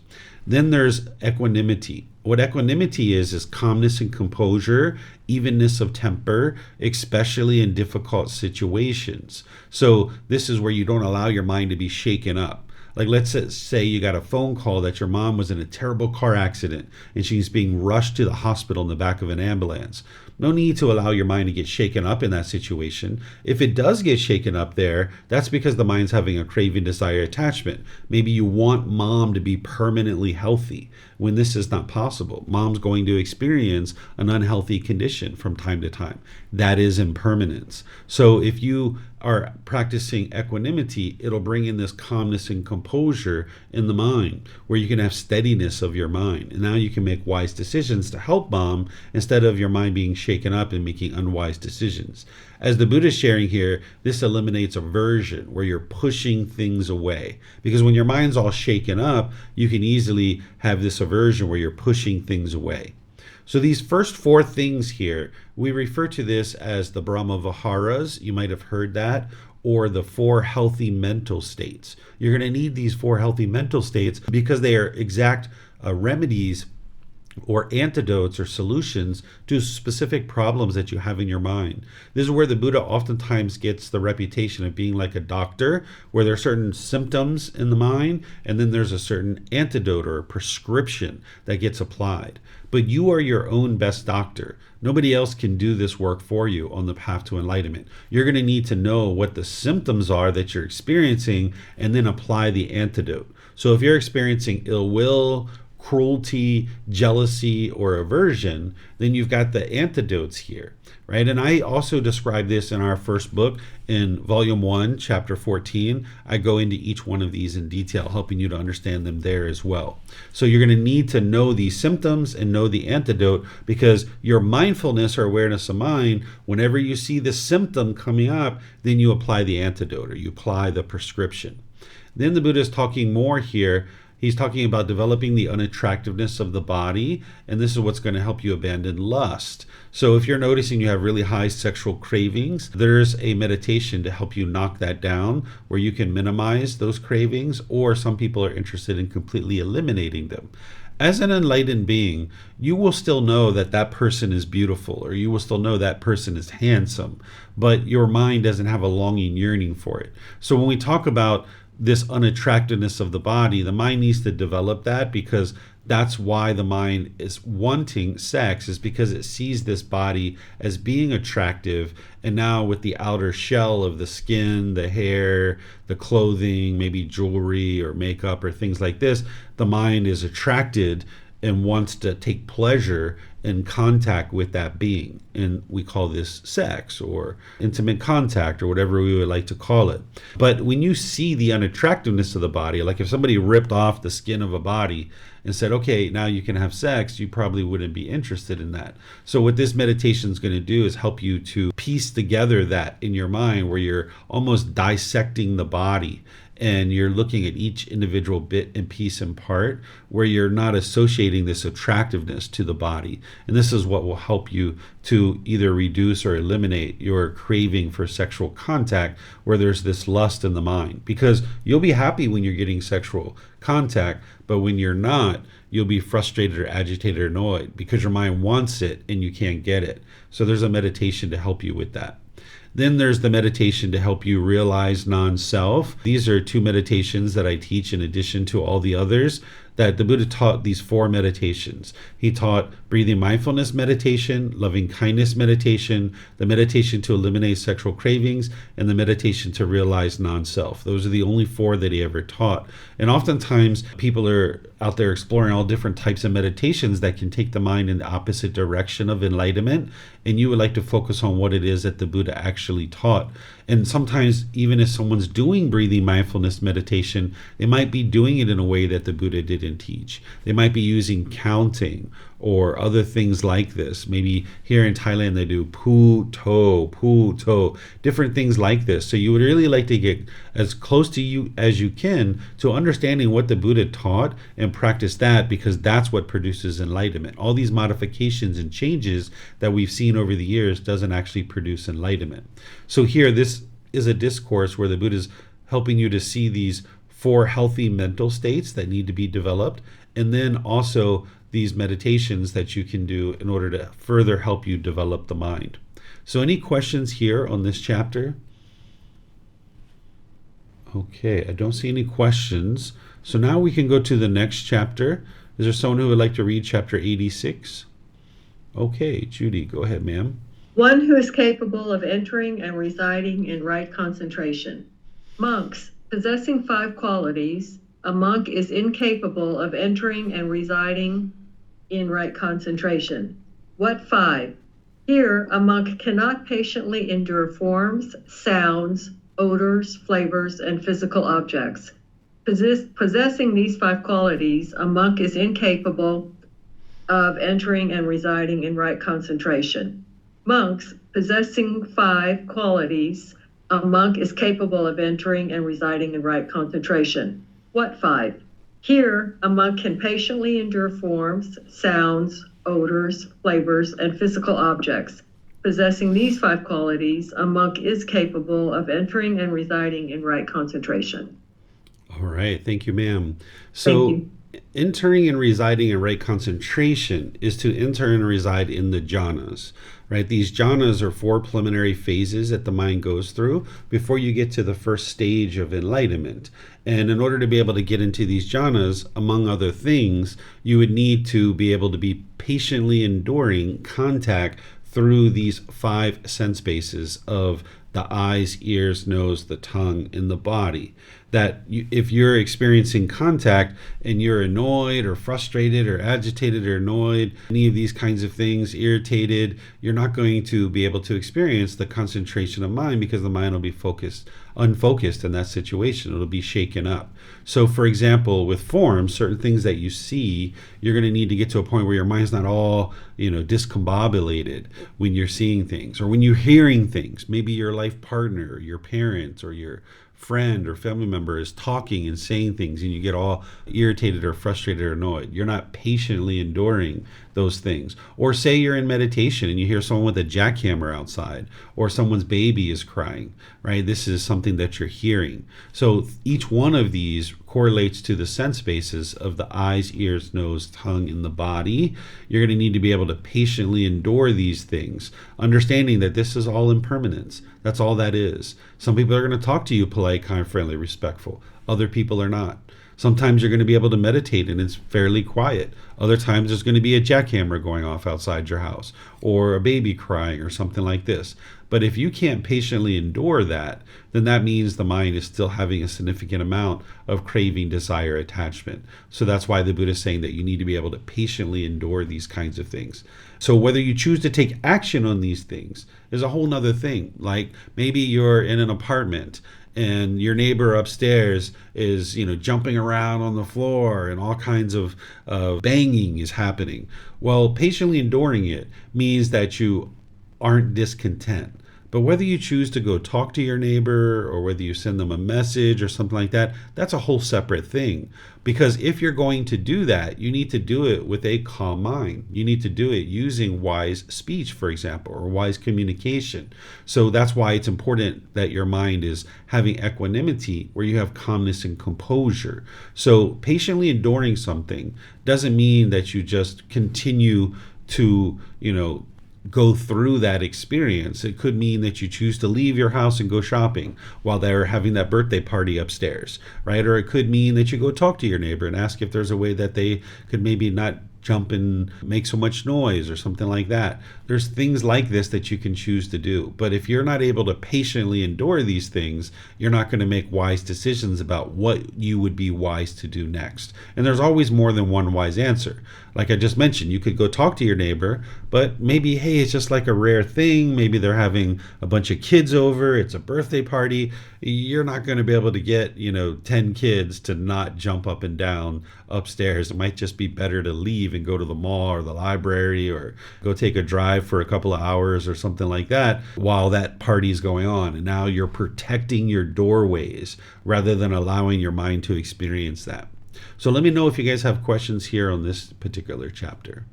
Then there's equanimity. What equanimity is calmness and composure, evenness of temper, especially in difficult situations. So this is where you don't allow your mind to be shaken up. Like, let's say you got a phone call that your mom was in a terrible car accident and she's being rushed to the hospital in the back of an ambulance. No need to allow your mind to get shaken up in that situation. If it does get shaken up there, that's because the mind's having a craving, desire, attachment. Maybe you want mom to be permanently healthy when this is not possible. Mom's going to experience an unhealthy condition from time to time. That is impermanence. So if you are practicing equanimity, it'll bring in this calmness and composure in the mind, where you can have steadiness of your mind. And now you can make wise decisions to help mom instead of your mind being shaken up and making unwise decisions. As the Buddha is sharing here, this eliminates aversion, where you're pushing things away. Because when your mind's all shaken up, you can easily have this aversion where you're pushing things away. So these first four things here, we refer to this as the Brahma Viharas. You might have heard that, or the four healthy mental states. You're going to need these four healthy mental states because they are exact remedies or antidotes or solutions to specific problems that you have in your mind. This is where the Buddha oftentimes gets the reputation of being like a doctor, where there are certain symptoms in the mind, and then there's a certain antidote or a prescription that gets applied. But you are your own best doctor. Nobody else can do this work for you on the path to enlightenment. You're going to need to know what the symptoms are that you're experiencing and then apply the antidote. So if you're experiencing ill will, cruelty, jealousy, or aversion, then you've got the antidotes here, right? And I also describe this in our first book in volume 1, chapter 14. I go into each one of these in detail, helping you to understand them there as well. So you're going to need to know these symptoms and know the antidote, because your mindfulness or awareness of mind, whenever you see the symptom coming up, then you apply the antidote or you apply the prescription. Then the Buddha is talking more here. He's talking about developing the unattractiveness of the body, and this is what's going to help you abandon lust. So if you're noticing you have really high sexual cravings, there's a meditation to help you knock that down, where you can minimize those cravings, or some people are interested in completely eliminating them. As an enlightened being, you will still know that that person is beautiful, or you will still know that person is handsome, but your mind doesn't have a longing, yearning for it. So when we talk about this unattractiveness of the body, the mind needs to develop that, because that's why the mind is wanting sex, is because it sees this body as being attractive. And now with the outer shell of the skin, the hair, the clothing, maybe jewelry or makeup or things like this, the mind is attracted and wants to take pleasure in contact with that being. And we call this sex or intimate contact or whatever we would like to call it. But when you see the unattractiveness of the body, like if somebody ripped off the skin of a body and said, okay, now you can have sex, you probably wouldn't be interested in that. So what this meditation is going to do is help you to piece together that in your mind, where you're almost dissecting the body and you're looking at each individual bit and piece and part, where you're not associating this attractiveness to the body. And this is what will help you to either reduce or eliminate your craving for sexual contact, where there's this lust in the mind. Because you'll be happy when you're getting sexual contact, but when you're not, you'll be frustrated or agitated or annoyed because your mind wants it and you can't get it. So there's a meditation to help you with that. Then there's the meditation to help you realize non-self. These are 2 meditations that I teach in addition to all the others, that the Buddha taught these 4 meditations. He taught breathing mindfulness meditation, loving kindness meditation, the meditation to eliminate sexual cravings, and the meditation to realize non-self. Those are the only 4 that he ever taught. And oftentimes people are out there exploring all different types of meditations that can take the mind in the opposite direction of enlightenment, and you would like to focus on what it is that the Buddha actually taught. And sometimes even if someone's doing breathing mindfulness meditation, they might be doing it in a way that the Buddha didn't and teach. They might be using counting or other things like this. Maybe here in Thailand they do pu to, different things like this. So you would really like to get as close to you as you can to understanding what the Buddha taught and practice that, because that's what produces enlightenment. All these modifications and changes that we've seen over the years doesn't actually produce enlightenment. So here, this is a discourse where the Buddha is helping you to see these 4 healthy mental states that need to be developed, and then also these meditations that you can do in order to further help you develop the mind. So any questions here on this chapter? Okay, I don't see any questions. So now we can go to the next chapter. Is there someone who would like to read chapter 86? Okay, Judy, go ahead, ma'am. One who is capable of entering and residing in right concentration. Monks, possessing 5 qualities, a monk is incapable of entering and residing in right concentration. What 5? Here, a monk cannot patiently endure forms, sounds, odors, flavors, and physical objects. Possessing these 5 qualities, a monk is incapable of entering and residing in right concentration. Monks, possessing 5 qualities, a monk is capable of entering and residing in right concentration. What 5? Here, a monk can patiently endure forms, sounds, odors, flavors, and physical objects. Possessing these 5 qualities, a monk is capable of entering and residing in right concentration. All right, thank you, ma'am. So entering and residing in right concentration is to enter and reside in the jhanas, right? These jhanas are 4 preliminary phases that the mind goes through before you get to the first stage of enlightenment. And in order to be able to get into these jhanas, among other things, you would need to be able to be patiently enduring contact through these 5 sense bases of the eyes, ears, nose, the tongue, and the body. That if you're experiencing contact and you're annoyed or frustrated or agitated or annoyed, any of these kinds of things, irritated, you're not going to be able to experience the concentration of mind, because the mind will be unfocused in that situation. It'll be shaken up. So for example, with forms, certain things that you see, you're going to need to get to a point where your mind's not all, discombobulated when you're seeing things or when you're hearing things. Maybe your life partner, your parents, or your friend or family member is talking and saying things, and you get all irritated or frustrated or annoyed. You're not patiently enduring those things. Or say you're in meditation and you hear someone with a jackhammer outside, or someone's baby is crying, right? This is something that you're hearing. So each one of these correlates to the sense bases of the eyes, ears, nose, tongue, and the body. You're going to need to be able to patiently endure these things, understanding that this is all impermanence. That's all that is. Some people are going to talk to you polite, kind, friendly, respectful. Other people are not. Sometimes you're going to be able to meditate and it's fairly quiet. Other times there's going to be a jackhammer going off outside your house, or a baby crying, or something like this. But if you can't patiently endure that, then that means the mind is still having a significant amount of craving, desire, attachment. So that's why the Buddha is saying that you need to be able to patiently endure these kinds of things. So whether you choose to take action on these things is a whole nother thing. Like maybe you're in an apartment and your neighbor upstairs is, jumping around on the floor and all kinds of banging is happening. Well, patiently enduring it means that you aren't discontent. But whether you choose to go talk to your neighbor or whether you send them a message or something like that, that's a whole separate thing. Because if you're going to do that, you need to do it with a calm mind. You need to do it using wise speech, for example, or wise communication. So that's why it's important that your mind is having equanimity, where you have calmness and composure. So patiently enduring something doesn't mean that you just continue to, go through that experience. It could mean that you choose to leave your house and go shopping while they're having that birthday party upstairs, right? Or it could mean that you go talk to your neighbor and ask if there's a way that they could maybe not jump and make so much noise or something like that. There's things like this that you can choose to do. But if you're not able to patiently endure these things, you're not going to make wise decisions about what you would be wise to do next. And there's always more than one wise answer. Like I just mentioned, you could go talk to your neighbor, but maybe, hey, it's just like a rare thing. Maybe they're having a bunch of kids over. It's a birthday party. You're not going to be able to get, 10 kids to not jump up and down upstairs. It might just be better to leave and go to the mall or the library or go take a drive for a couple of hours or something like that while that party's going on. And now you're protecting your doorways rather than allowing your mind to experience that. So let me know if you guys have questions here on this particular chapter.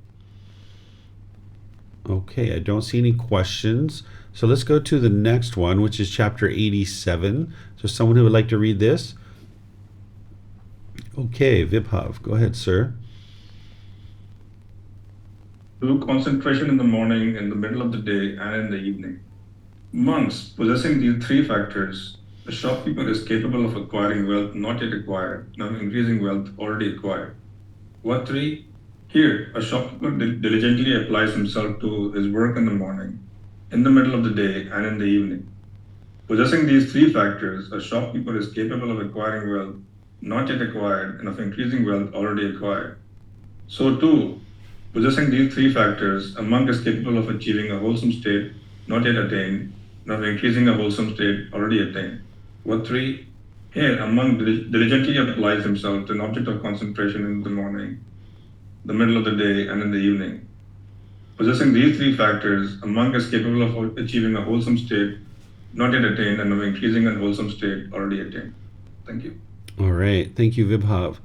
Okay, I don't see any questions. So let's go to the next one, which is chapter 87. So someone who would like to read this? Okay, Vibhav, go ahead, sir. Do concentration in the morning, in the middle of the day, and in the evening. Monks possessing these three factors, the shopkeeper is capable of acquiring wealth not yet acquired, now increasing wealth already acquired. What three? Here, a shopkeeper diligently applies himself to his work in the morning, in the middle of the day, and in the evening. Possessing these three factors, a shopkeeper is capable of acquiring wealth not yet acquired and of increasing wealth already acquired. So too, possessing these three factors, a monk is capable of achieving a wholesome state not yet attained, and of increasing a wholesome state already attained. What three? Here, a monk diligently applies himself to an object of concentration in the morning, the middle of the day, and in the evening. Possessing these three factors, a monk is capable of achieving a wholesome state not yet attained, and of increasing a wholesome state already attained. Thank you. All right. Thank you, Vibhav.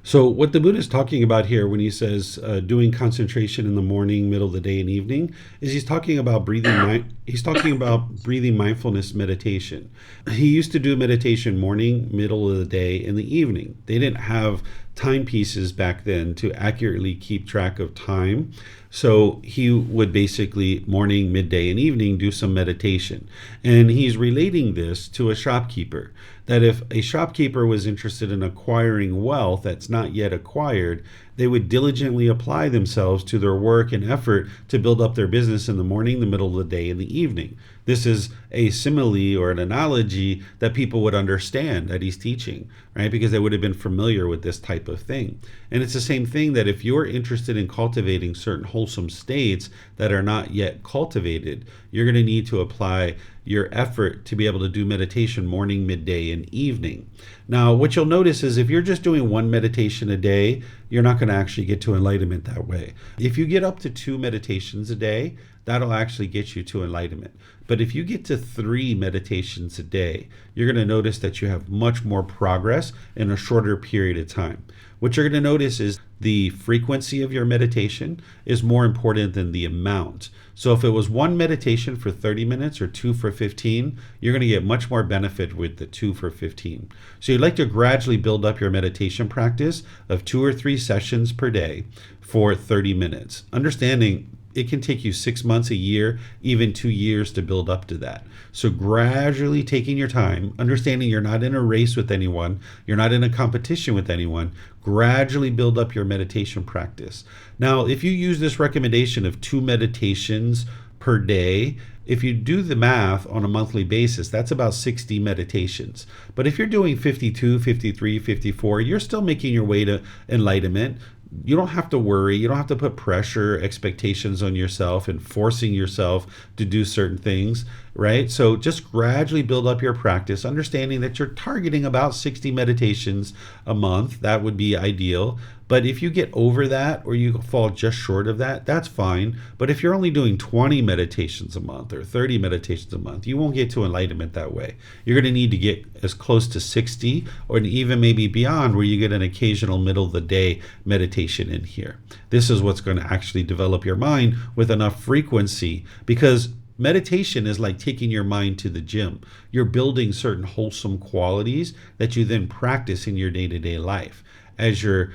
So what the Buddha is talking about here when he says doing concentration in the morning, middle of the day, and evening is he's talking about breathing mindfulness meditation. He used to do meditation morning, middle of the day, and the evening. They didn't have timepieces back then to accurately keep track of time. So he would basically morning, midday, and evening do some meditation. And he's relating this to a shopkeeper, that if a shopkeeper was interested in acquiring wealth that's not yet acquired, they would diligently apply themselves to their work and effort to build up their business in the morning, the middle of the day, and the evening. This is a simile or an analogy that people would understand that he's teaching, right? Because they would have been familiar with this type of thing. And it's the same thing that if you're interested in cultivating certain wholesome states that are not yet cultivated, you're going to need to apply your effort to be able to do meditation morning, midday, and evening. Now, what you'll notice is if you're just doing one meditation a day, you're not going to actually get to enlightenment that way. If you get up to 2 meditations a day, that'll actually get you to enlightenment. But if you get to 3 meditations a day, you're going to notice that you have much more progress in a shorter period of time. What you're going to notice is the frequency of your meditation is more important than the amount. So if it was 1 meditation for 30 minutes or 2 for 15, you're going to get much more benefit with the 2 for 15. So you'd like to gradually build up your meditation practice of 2 or 3 sessions per day for 30 minutes. Understanding it can take you 6 months, a year, even 2 years to build up to that. So gradually taking your time, understanding you're not in a race with anyone, you're not in a competition with anyone, gradually build up your meditation practice. Now, if you use this recommendation of 2 meditations per day, if you do the math on a monthly basis, that's about 60 meditations. But if you're doing 52, 53, 54, you're still making your way to enlightenment. You don't have to worry. You don't have to put pressure, expectations on yourself and forcing yourself to do certain things, right? So just gradually build up your practice, understanding that you're targeting about 60 meditations a month. That would be ideal. But if you get over that or you fall just short of that, that's fine. But if you're only doing 20 meditations a month or 30 meditations a month, you won't get to enlightenment that way. You're going to need to get as close to 60 or even maybe beyond, where you get an occasional middle of the day meditation in here. This is what's going to actually develop your mind with enough frequency, because meditation is like taking your mind to the gym. You're building certain wholesome qualities that you then practice in your day-to-day life. As you're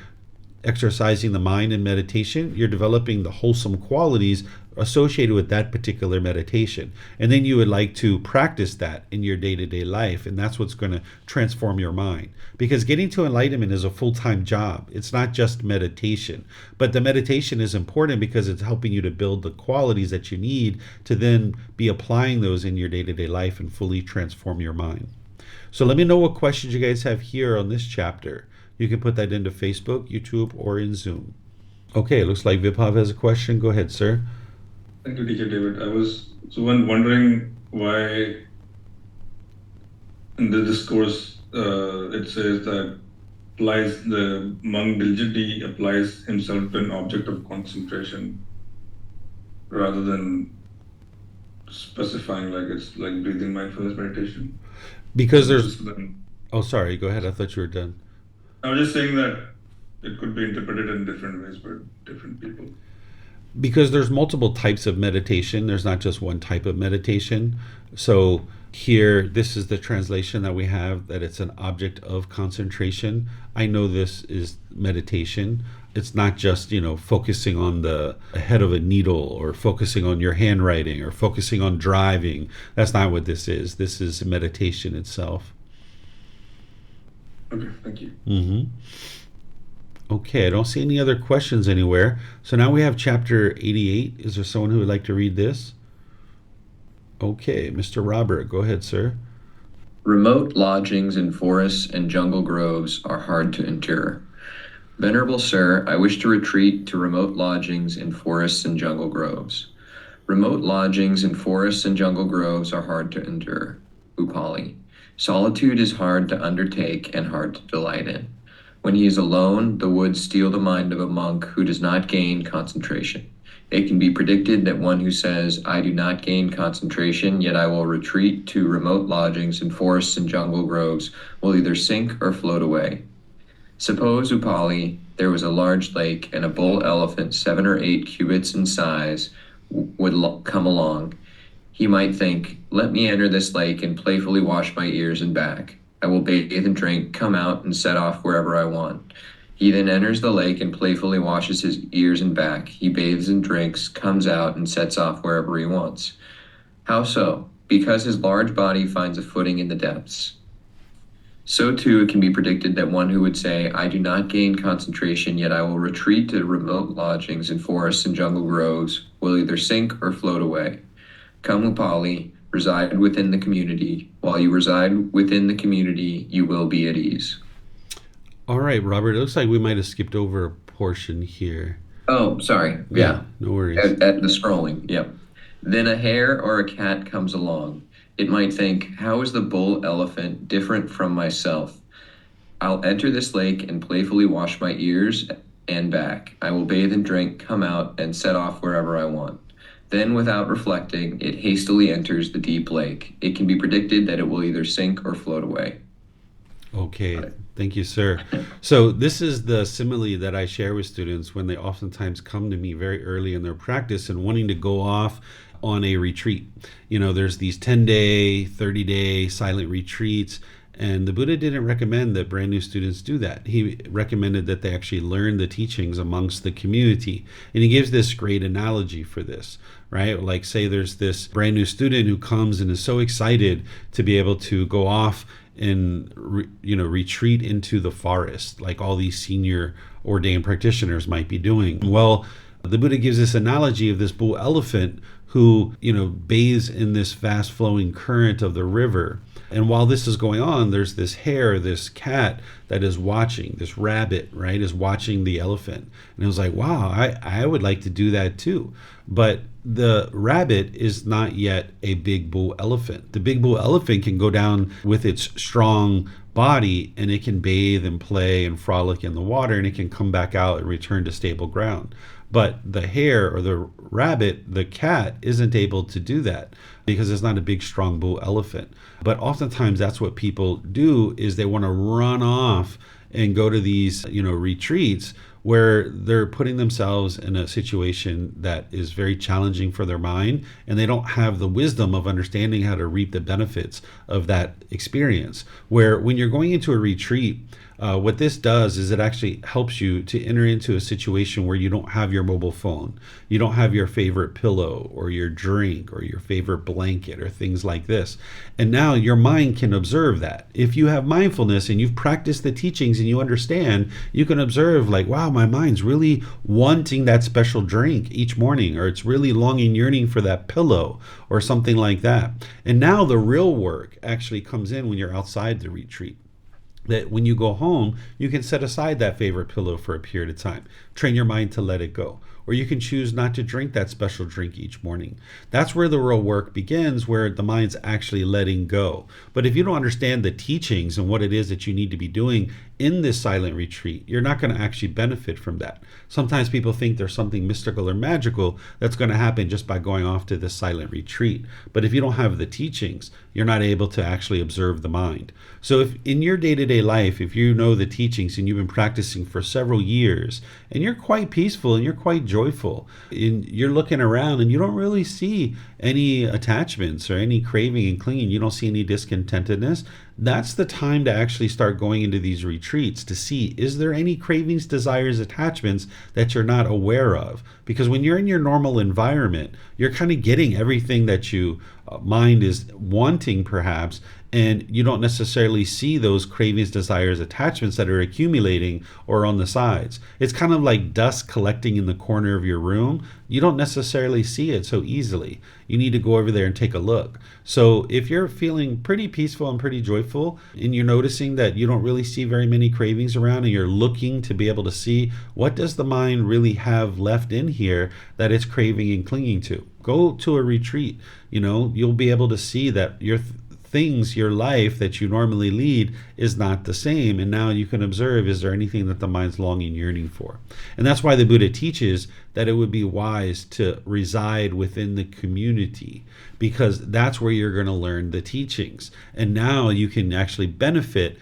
exercising the mind in meditation, you're developing the wholesome qualities associated with that particular meditation. And then you would like to practice that in your day-to-day life, and that's what's going to transform your mind. Because getting to enlightenment is a full-time job. It's not just meditation. But the meditation is important because it's helping you to build the qualities that you need to then be applying those in your day-to-day life and fully transform your mind. So let me know what questions you guys have here on this chapter. You can put that into Facebook, YouTube, or in Zoom. Okay, it looks like Vibhav has a question. Go ahead, sir. Thank you, Teacher David. I was wondering why in the discourse it says that the monk diligently applies himself to an object of concentration rather than specifying like it's like breathing mindfulness meditation. Because there's... Oh, sorry. Go ahead. I thought you were done. I was just saying that it could be interpreted in different ways by different people. Because there's multiple types of meditation. There's not just one type of meditation. So here, this is the translation that we have, that it's an object of concentration. I know this is meditation. It's not just, focusing on the head of a needle or focusing on your handwriting or focusing on driving. That's not what this is. This is meditation itself. Okay, thank you. Mm-hmm. Okay, I don't see any other questions anywhere. So now we have chapter 88. Is there someone who would like to read this? Okay, Mr. Robert, go ahead, sir. Remote lodgings in forests and jungle groves are hard to endure. Venerable Sir, I wish to retreat to remote lodgings in forests and jungle groves. Remote lodgings in forests and jungle groves are hard to endure. Upali. Solitude is hard to undertake and hard to delight in. When he is alone, the woods steal the mind of a monk who does not gain concentration. It can be predicted that one who says, I do not gain concentration, yet I will retreat to remote lodgings in forests and jungle groves, will either sink or float away. Suppose, Upali, there was a large lake and a bull elephant 7 or 8 cubits in size would come along. He might think, let me enter this lake and playfully wash my ears and back. I will bathe and drink, come out, and set off wherever I want. He then enters the lake and playfully washes his ears and back. He bathes and drinks, comes out, and sets off wherever he wants. How so? Because his large body finds a footing in the depths. So too it can be predicted that one who would say, I do not gain concentration, yet I will retreat to remote lodgings in forests and jungle groves, will either sink or float away. Come, Upali, reside within the community. While you reside within the community, you will be at ease. All right, Robert, it looks like we might have skipped over a portion here. Oh, sorry. Yeah. No worries. At the scrolling, yep. Then a hare or a cat comes along. It might think, how is the bull elephant different from myself? I'll enter this lake and playfully wash my ears and back. I will bathe and drink, come out, and set off wherever I want. Then, without reflecting, it hastily enters the deep lake. It can be predicted that it will either sink or float away. Okay, thank you, sir. So this is the simile that I share with students when they oftentimes come to me very early in their practice and wanting to go off on a retreat. There's these 10-day, 30-day silent retreats, and the Buddha didn't recommend that brand new students do that. He recommended that they actually learn the teachings amongst the community. And he gives this great analogy for this, right? Like, say there's this brand new student who comes and is so excited to be able to go off and retreat into the forest, like all these senior ordained practitioners might be doing. Well, the Buddha gives this analogy of this bull elephant who bathes in this fast flowing current of the river. And while this is going on, there's this hare, this cat that is watching, this rabbit, right, is watching the elephant. And it was like, wow, I would like to do that too. But the rabbit is not yet a big bull elephant. The big bull elephant can go down with its strong body and it can bathe and play and frolic in the water, and it can come back out and return to stable ground. But the hare or the rabbit, the cat, isn't able to do that because it's not a big, strong bull elephant. But oftentimes that's what people do, is they want to run off and go to these, retreats where they're putting themselves in a situation that is very challenging for their mind, and they don't have the wisdom of understanding how to reap the benefits of that experience. Where when you're going into a retreat, what this does is it actually helps you to enter into a situation where you don't have your mobile phone, you don't have your favorite pillow or your drink or your favorite blanket or things like this. And now your mind can observe that. If you have mindfulness and you've practiced the teachings and you understand, you can observe like, wow, my mind's really wanting that special drink each morning, or it's really longing, yearning for that pillow or something like that. And now the real work actually comes in when you're outside the retreat. That when you go home, you can set aside that favorite pillow for a period of time. Train your mind to let it go. Or you can choose not to drink that special drink each morning. That's where the real work begins, where the mind's actually letting go. But if you don't understand the teachings and what it is that you need to be doing in this silent retreat, you're not going to actually benefit from that. Sometimes people think there's something mystical or magical that's going to happen just by going off to this silent retreat. But if you don't have the teachings, you're not able to actually observe the mind. So if in your day-to-day life, if you know the teachings and you've been practicing for several years, and you're quite peaceful and you're quite joyful, and you're looking around and you don't really see any attachments or any craving and clinging, you don't see any discontentedness, that's the time to actually start going into these retreats to see, is there any cravings, desires, attachments that you're not aware of? Because when you're in your normal environment, you're kind of getting everything that you mind is wanting perhaps, and you don't necessarily see those cravings, desires, attachments that are accumulating or on the sides. It's kind of like dust collecting in the corner of your room. You don't necessarily see it so easily. You need to go over there and take a look. So if you're feeling pretty peaceful and pretty joyful, and you're noticing that you don't really see very many cravings around, and you're looking to be able to see, what does the mind really have left in here that it's craving and clinging to? Go to a retreat. You'll be able to see that your life that you normally lead is not the same. And now you can observe, is there anything that the mind's longing, yearning for? And that's why the Buddha teaches that it would be wise to reside within the community, because that's where you're going to learn the teachings. And now you can actually benefit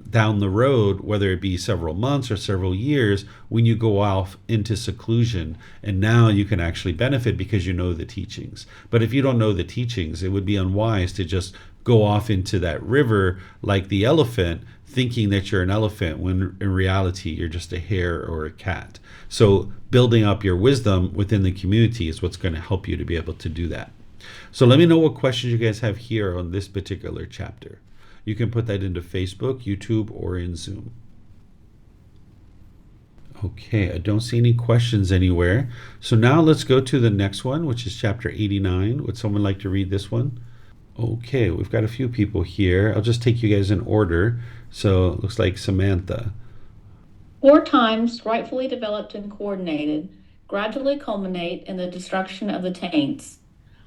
down the road, whether it be several months or several years, when you go off into seclusion. And now you can actually benefit because you know the teachings. But if you don't know the teachings, it would be unwise to just go off into that river like the elephant, thinking that you're an elephant when in reality you're just a hare or a cat. So building up your wisdom within the community is what's going to help you to be able to do that. So let me know what questions you guys have here on this particular chapter. You can put that into Facebook, YouTube, or in Zoom. Okay, I don't see any questions anywhere. So now let's go to the next one, which is chapter 89. Would someone like to read this one? Okay, we've got a few people here. I'll just take you guys in order. So it looks like Samantha. 4 times rightfully developed and coordinated gradually culminate in the destruction of the taints.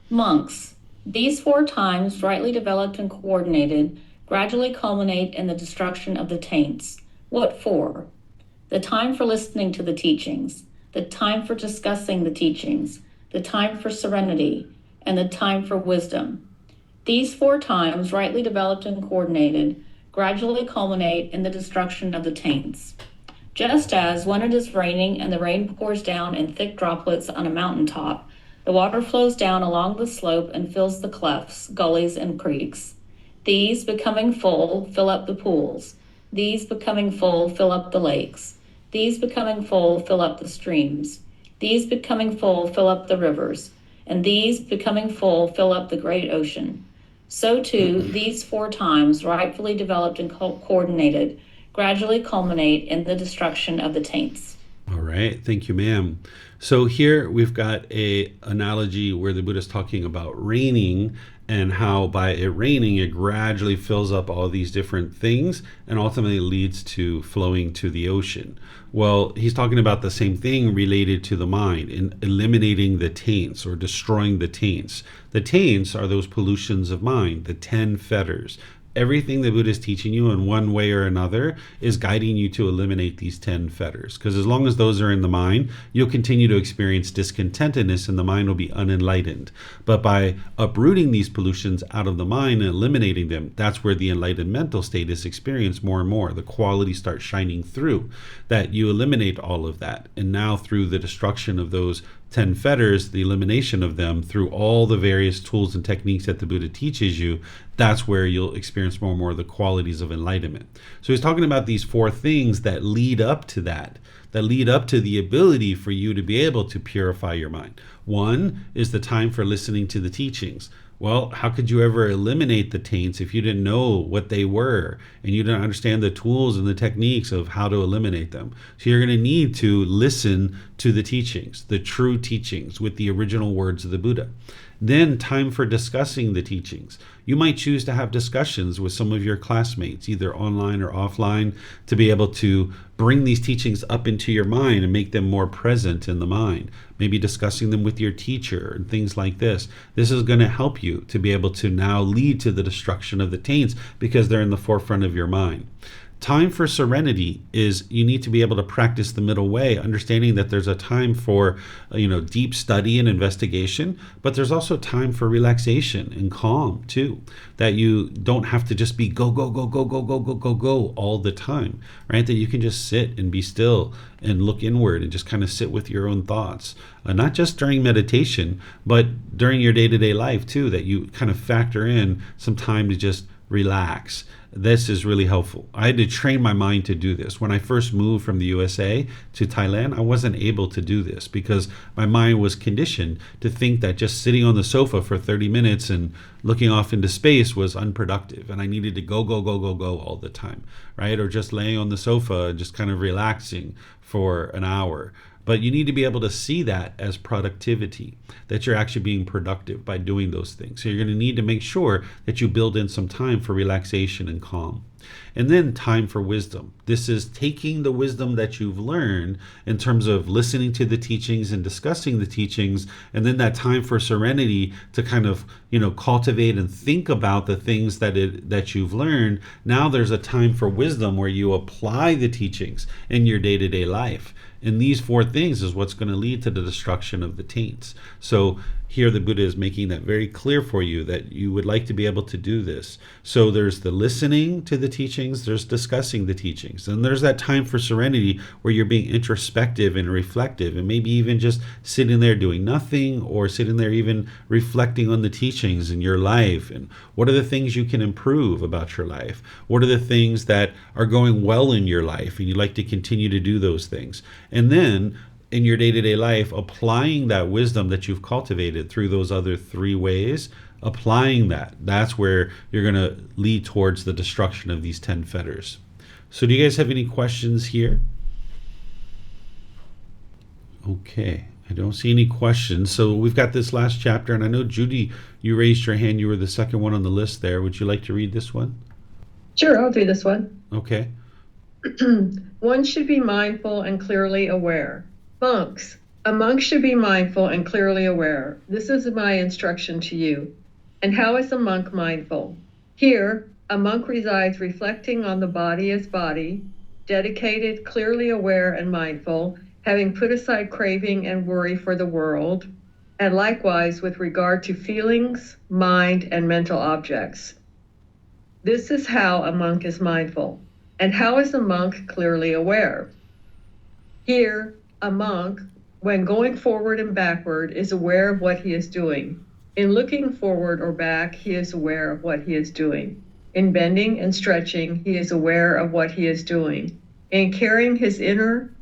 Monks, these 4 times rightly developed and coordinated gradually culminate in the destruction of the taints. What for? The time for listening to the teachings, the time for discussing the teachings, the time for serenity, and the time for wisdom. These 4 times, rightly developed and coordinated, gradually culminate in the destruction of the taints. Just as when it is raining and the rain pours down in thick droplets on a mountaintop, the water flows down along the slope and fills the clefts, gullies, and creeks. These, becoming full, fill up the pools. These, becoming full, fill up the lakes. These, becoming full, fill up the streams. These, becoming full, fill up the rivers. And these, becoming full, fill up the great ocean. So too, these 4 times, rightfully developed and coordinated, gradually culminate in the destruction of the taints. All right, thank you, ma'am. So here we've got a analogy where the Buddha is talking about raining, and how by it raining, it gradually fills up all these different things and ultimately leads to flowing to the ocean. Well, he's talking about the same thing related to the mind, in eliminating the taints or destroying the taints. The taints are those pollutions of mind, the 10 fetters, everything the Buddha is teaching you in one way or another is guiding you to eliminate these 10 fetters. Because as long as those are in the mind, you'll continue to experience discontentedness and the mind will be unenlightened. But by uprooting these pollutions out of the mind and eliminating them, that's where the enlightened mental state is experienced more and more. The quality starts shining through, that you eliminate all of that. And now through the destruction of those 10 fetters, the elimination of them through all the various tools and techniques that the Buddha teaches you, that's where you'll experience more and more of the qualities of enlightenment. So he's talking about these 4 things that lead up to that lead up to the ability for you to be able to purify your mind. One is the time for listening to the teachings. Well, how could you ever eliminate the taints if you didn't know what they were and you didn't understand the tools and the techniques of how to eliminate them? So you're going to need to listen to the teachings, the true teachings with the original words of the Buddha. Then time for discussing the teachings. You might choose to have discussions with some of your classmates, either online or offline, to be able to bring these teachings up into your mind and make them more present in the mind. Maybe discussing them with your teacher and things like this. This is going to help you to be able to now lead to the destruction of the taints because they're in the forefront of your mind. Time for serenity is you need to be able to practice the middle way, understanding that there's a time for deep study and investigation, but there's also time for relaxation and calm too, that you don't have to just be go all the time, right? That you can just sit and be still and look inward and just kind of sit with your own thoughts, not just during meditation, but during your day-to-day life too, that you kind of factor in some time to just relax. This is really helpful. I had to train my mind to do this. When I first moved from the USA to Thailand, I wasn't able to do this because my mind was conditioned to think that just sitting on the sofa for 30 minutes and looking off into space was unproductive, and I needed to go all the time, right? Or just laying on the sofa and just kind of relaxing for an hour. But you need to be able to see that as productivity, that you're actually being productive by doing those things. So you're going to need to make sure that you build in some time for relaxation and calm. And then time for wisdom. This is taking the wisdom that you've learned in terms of listening to the teachings and discussing the teachings, and then that time for serenity to kind of, cultivate and think about the things that you've learned. Now there's a time for wisdom where you apply the teachings in your day-to-day life. And these 4 things is what's going to lead to the destruction of the taints. So here the Buddha is making that very clear for you that you would like to be able to do this. So there's the listening to the teachings, there's discussing the teachings, and there's that time for serenity where you're being introspective and reflective, and maybe even just sitting there doing nothing, or sitting there even reflecting on the teachings in your life, and what are the things you can improve about your life? What are the things that are going well in your life and you'd like to continue to do those things? And then in your day-to-day life, applying that wisdom that you've cultivated through those other 3 ways, applying that's where you're going to lead towards the destruction of these 10 fetters. So do you guys have any questions here? Okay, I don't see any questions. So we've got this last chapter, and I know, Judy, you raised your hand. You were the second one on the list there. Would you like to read this one? Sure, I'll do this one. Okay. One should be mindful and clearly aware. Monks, a monk should be mindful and clearly aware. This is my instruction to you. And how is a monk mindful? Here, a monk resides reflecting on the body as body, dedicated, clearly aware and mindful, having put aside craving and worry for the world, and likewise with regard to feelings, mind, and mental objects. This is how a monk is mindful. And how is a monk clearly aware? Here, a monk, when going forward and backward, is aware of what he is doing. In looking forward or back, he is aware of what he is doing. In bending and stretching, he is aware of what he is doing. In carrying his inner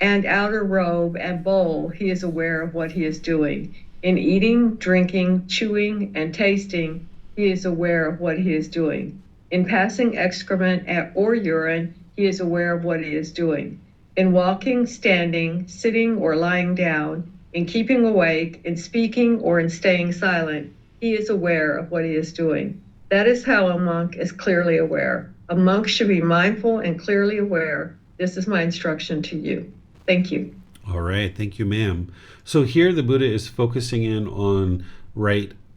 and outer robe and bowl, he is aware of what he is doing. In eating, drinking, chewing, and tasting, he is aware of what he is doing. In passing excrement or urine, he is aware of what he is doing. In walking, standing, sitting, or lying down, in keeping awake, in speaking, or in staying silent, he is aware of what he is doing. That is how a monk is clearly aware. A monk should be mindful and clearly aware. This is my instruction to you. Thank you. All right. Thank you, ma'am. So here the Buddha is focusing in on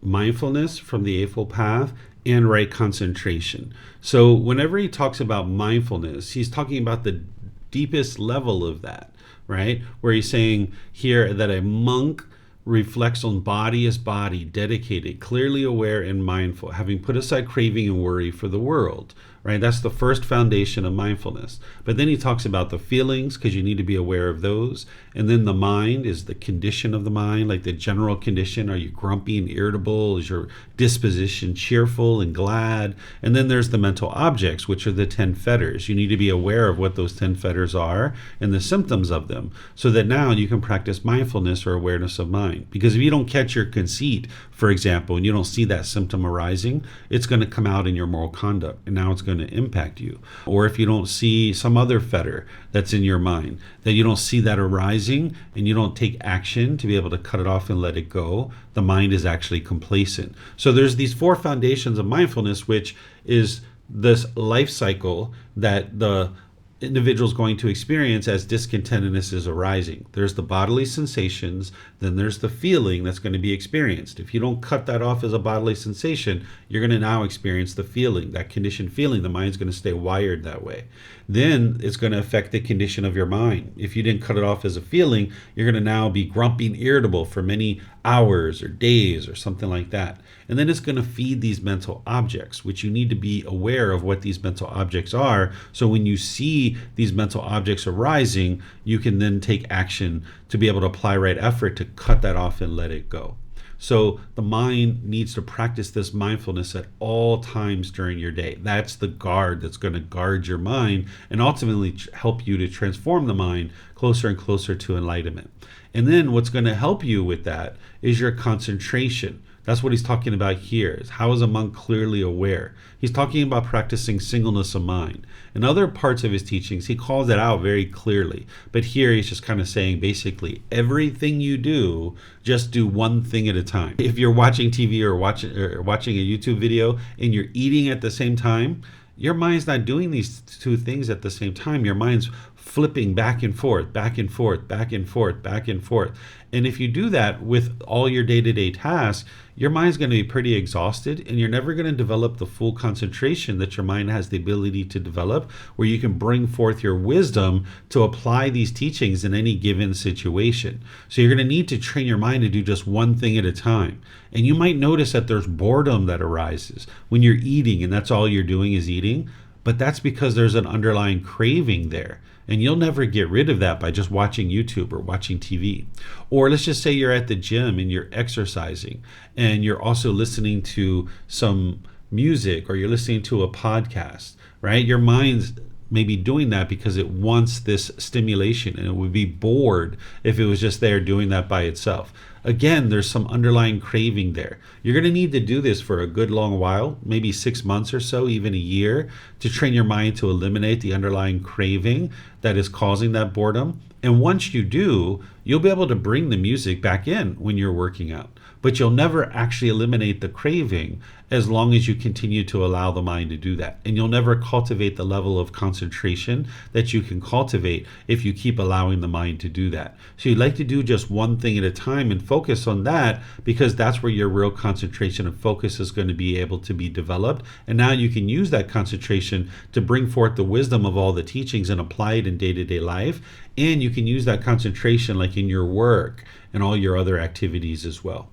mindfulness from the Eightfold Path and right concentration. So whenever he talks about mindfulness, he's talking about the deepest level of that, right? Where he's saying here that a monk reflects on body as body, dedicated, clearly aware and mindful, having put aside craving and worry for the world, right? That's the first foundation of mindfulness. But then he talks about the feelings, because you need to be aware of those. And then the mind is the condition of the mind, like the general condition. Are you grumpy and irritable? Is your disposition cheerful and glad? And then there's the mental objects, which are the 10 fetters. You need to be aware of what those 10 fetters are and the symptoms of them, so that now you can practice mindfulness or awareness of mind. Because if you don't catch your conceit, for example, and you don't see that symptom arising, it's going to come out in your moral conduct, and now it's going to impact you. Or if you don't see some other fetter that's in your mind, that you don't see that arising and you don't take action to be able to cut it off and let it go, the mind is actually complacent. So there's these 4 foundations of mindfulness, which is this life cycle that the individual's going to experience as discontentedness is arising. There's the bodily sensations, then there's the feeling that's going to be experienced. If you don't cut that off as a bodily sensation, you're going to now experience the feeling, that conditioned feeling. The mind's going to stay wired that way. Then it's going to affect the condition of your mind. If you didn't cut it off as a feeling, you're going to now be grumpy and irritable for many hours or days or something like that. And then it's going to feed these mental objects, which you need to be aware of what these mental objects are. So when you see these mental objects arising, you can then take action to be able to apply right effort to cut that off and let it go. So the mind needs to practice this mindfulness at all times during your day. That's the guard that's going to guard your mind and ultimately help you to transform the mind closer and closer to enlightenment. And then what's going to help you with that is your concentration. That's what he's talking about here, is how is a monk clearly aware? He's talking about practicing singleness of mind. In other parts of his teachings, he calls it out very clearly. But here he's just kind of saying, basically, everything you do, just do one thing at a time. If you're watching TV or watching a YouTube video and you're eating at the same time, your mind's not doing these 2 things at the same time. Your mind's flipping back and forth, back and forth, back and forth, back and forth. And if you do that with all your day-to-day tasks, your mind's going to be pretty exhausted, and you're never going to develop the full concentration that your mind has the ability to develop, where you can bring forth your wisdom to apply these teachings in any given situation. So you're going to need to train your mind to do just one thing at a time. And you might notice that there's boredom that arises when you're eating, and that's all you're doing is eating. But that's because there's an underlying craving there. And you'll never get rid of that by just watching YouTube or watching TV. Or let's just say you're at the gym and you're exercising and you're also listening to some music or you're listening to a podcast, right? Your mind's maybe doing that because it wants this stimulation, and it would be bored if it was just there doing that by itself. Again, there's some underlying craving there. You're going to need to do this for a good long while, maybe 6 months or so, even a year, to train your mind to eliminate the underlying craving that is causing that boredom. And once you do, you'll be able to bring the music back in when you're working out. But you'll never actually eliminate the craving as long as you continue to allow the mind to do that. And you'll never cultivate the level of concentration that you can cultivate if you keep allowing the mind to do that. So you'd like to do just one thing at a time and focus on that, because that's where your real concentration and focus is going to be able to be developed. And now you can use that concentration to bring forth the wisdom of all the teachings and apply it in day-to-day life. And you can use that concentration like in your work and all your other activities as well.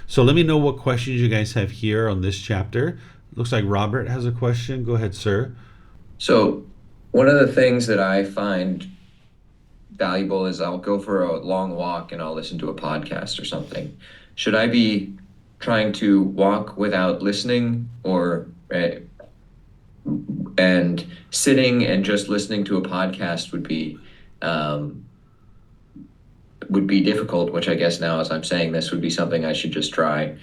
So let me know what questions you guys have here on this chapter. Looks like Robert has a question. Go ahead, sir. So one of the things that I find valuable is I'll go for a long walk and I'll listen to a podcast or something. Should I be trying to walk without listening, or and sitting and just listening to a podcast would be difficult, which I guess now as I'm saying this would be something I should just try.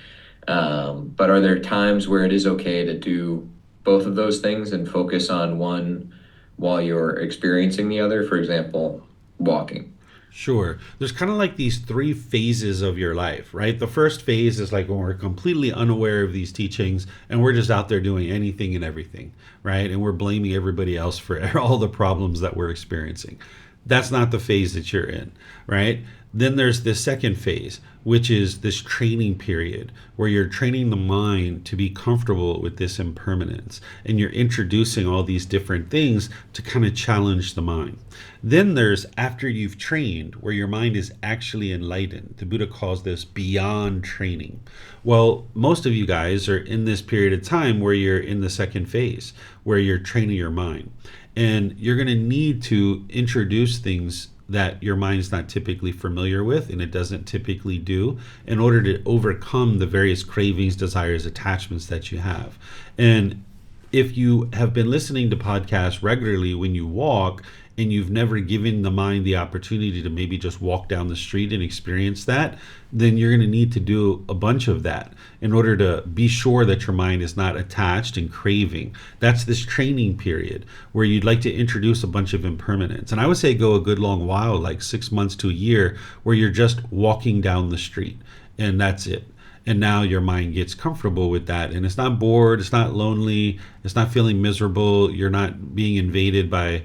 But are there times where it is okay to do both of those things and focus on one while you're experiencing the other? For example, walking. Sure. There's kind of like these 3 phases of your life, right? The first phase is like when we're completely unaware of these teachings and we're just out there doing anything and everything, right? And we're blaming everybody else for all the problems that we're experiencing. That's not the phase that you're in, right? Then there's this second phase, which is this training period where you're training the mind to be comfortable with this impermanence. And you're introducing all these different things to kind of challenge the mind. Then there's after you've trained, where your mind is actually enlightened. The Buddha calls this beyond training. Well, most of you guys are in this period of time where you're in the second phase, where you're training your mind. And you're going to need to introduce things that your mind's not typically familiar with, and it doesn't typically do, in order to overcome the various cravings, desires, attachments that you have. And if you have been listening to podcasts regularly when you walk, and you've never given the mind the opportunity to maybe just walk down the street and experience that, then you're going to need to do a bunch of that in order to be sure that your mind is not attached and craving. That's this training period where you'd like to introduce a bunch of impermanence. And I would say go a good long while, like 6 months to a year, where you're just walking down the street and that's it. And now your mind gets comfortable with that, and it's not bored, it's not lonely, it's not feeling miserable, you're not being invaded by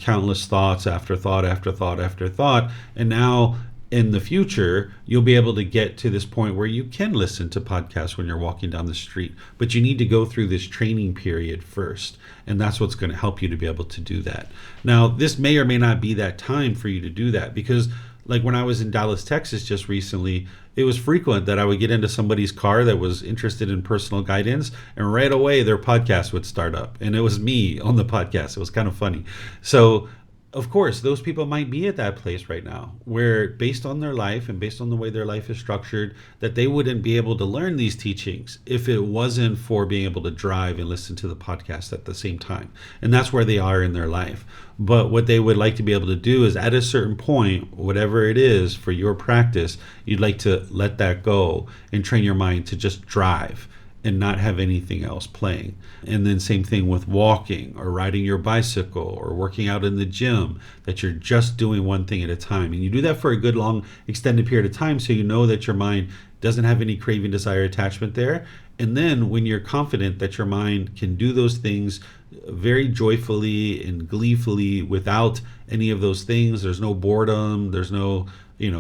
countless thoughts after thought after thought after thought. And now in the future, you'll be able to get to this point where you can listen to podcasts when you're walking down the street, but you need to go through this training period first. And that's what's going to help you to be able to do that. Now, this may or may not be that time for you to do that, because like when I was in Dallas, Texas just recently, it was frequent that I would get into somebody's car that was interested in personal guidance, and right away their podcast would start up. And it was me on the podcast. It was kind of funny. So, of course, those people might be at that place right now where, based on their life and based on the way their life is structured, that they wouldn't be able to learn these teachings if it wasn't for being able to drive and listen to the podcast at the same time. And that's where they are in their life. But what they would like to be able to do is, at a certain point, whatever it is for your practice, you'd like to let that go and train your mind to just drive and not have anything else playing. And then same thing with walking or riding your bicycle or working out in the gym, that you're just doing one thing at a time. And you do that for a good long extended period of time, so you know that your mind doesn't have any craving, desire, attachment there. And then when you're confident that your mind can do those things very joyfully and gleefully without any of those things, there's no boredom, there's no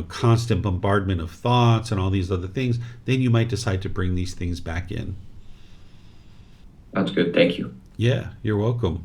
constant bombardment of thoughts and all these other things, then you might decide to bring these things back in. That's good. Thank you. Yeah, you're welcome.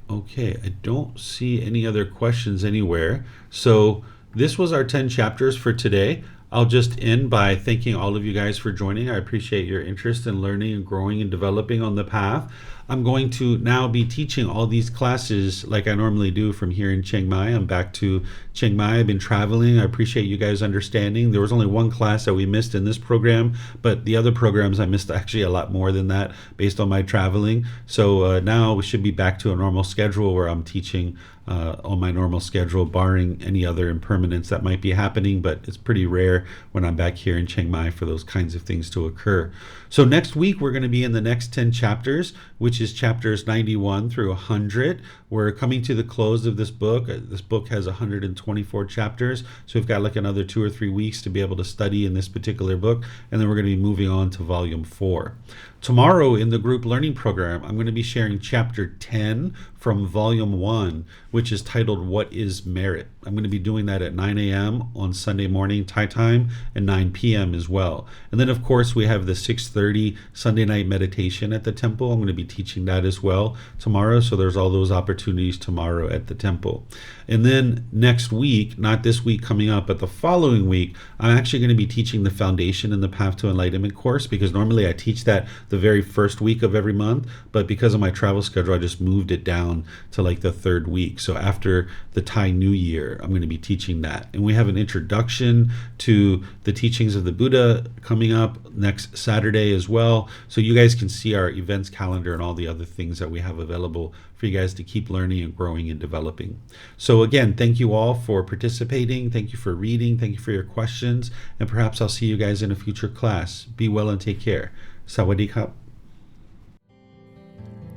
Okay, I don't see any other questions anywhere. So this was our 10 chapters for today. I'll just end by thanking all of you guys for joining. I appreciate your interest in learning and growing and developing on the path. I'm going to now be teaching all these classes like I normally do from here in Chiang Mai. I'm back to Chiang Mai. I've been traveling. I appreciate you guys understanding. There was only one class that we missed in this program, but the other programs I missed actually a lot more than that based on my traveling. So now we should be back to a normal schedule where I'm teaching on my normal schedule, barring any other impermanence that might be happening, but it's pretty rare when I'm back here in Chiang Mai for those kinds of things to occur. So next week, we're going to be in the next 10 chapters, which is chapters 91 through 100. We're coming to the close of this book. This book has 124 chapters, so we've got like another 2 or 3 weeks to be able to study in this particular book, and then we're going to be moving on to volume 4. Tomorrow in the group learning program, I'm going to be sharing chapter 10 from volume 1, which is titled What is Merit? I'm going to be doing that at 9 a.m. on Sunday morning Thai time and 9 p.m. as well. And then, of course, we have the 6:30 Sunday night meditation at the temple. I'm going to be teaching that as well tomorrow. So there's all those opportunities tomorrow at the temple. And then next week, not this week coming up, but the following week, I'm actually going to be teaching the Foundation and the Path to Enlightenment course, because normally I teach that the very first week of every month, but because of my travel schedule, I just moved it down to like the third week. So after the Thai New Year, I'm going to be teaching that. And we have an introduction to the Teachings of the Buddha coming up next Saturday as well. So you guys can see our events calendar and all the other things that we have available for you guys to keep learning and growing and developing. So again, thank you all for participating. Thank you for reading. Thank you for your questions. And perhaps I'll see you guys in a future class. Be well and take care. Sawadee krap.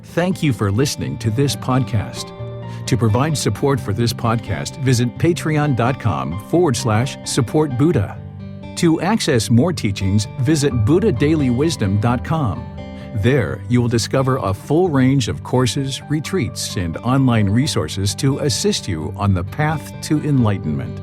Thank you for listening to this podcast. To provide support for this podcast, visit patreon.com/support Buddha. To access more teachings, visit buddhadailywisdom.com. There, you will discover a full range of courses, retreats, and online resources to assist you on the path to enlightenment.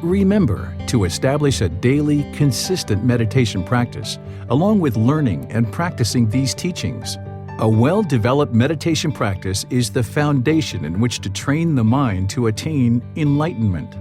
Remember to establish a daily, consistent meditation practice, along with learning and practicing these teachings. A well-developed meditation practice is the foundation in which to train the mind to attain enlightenment.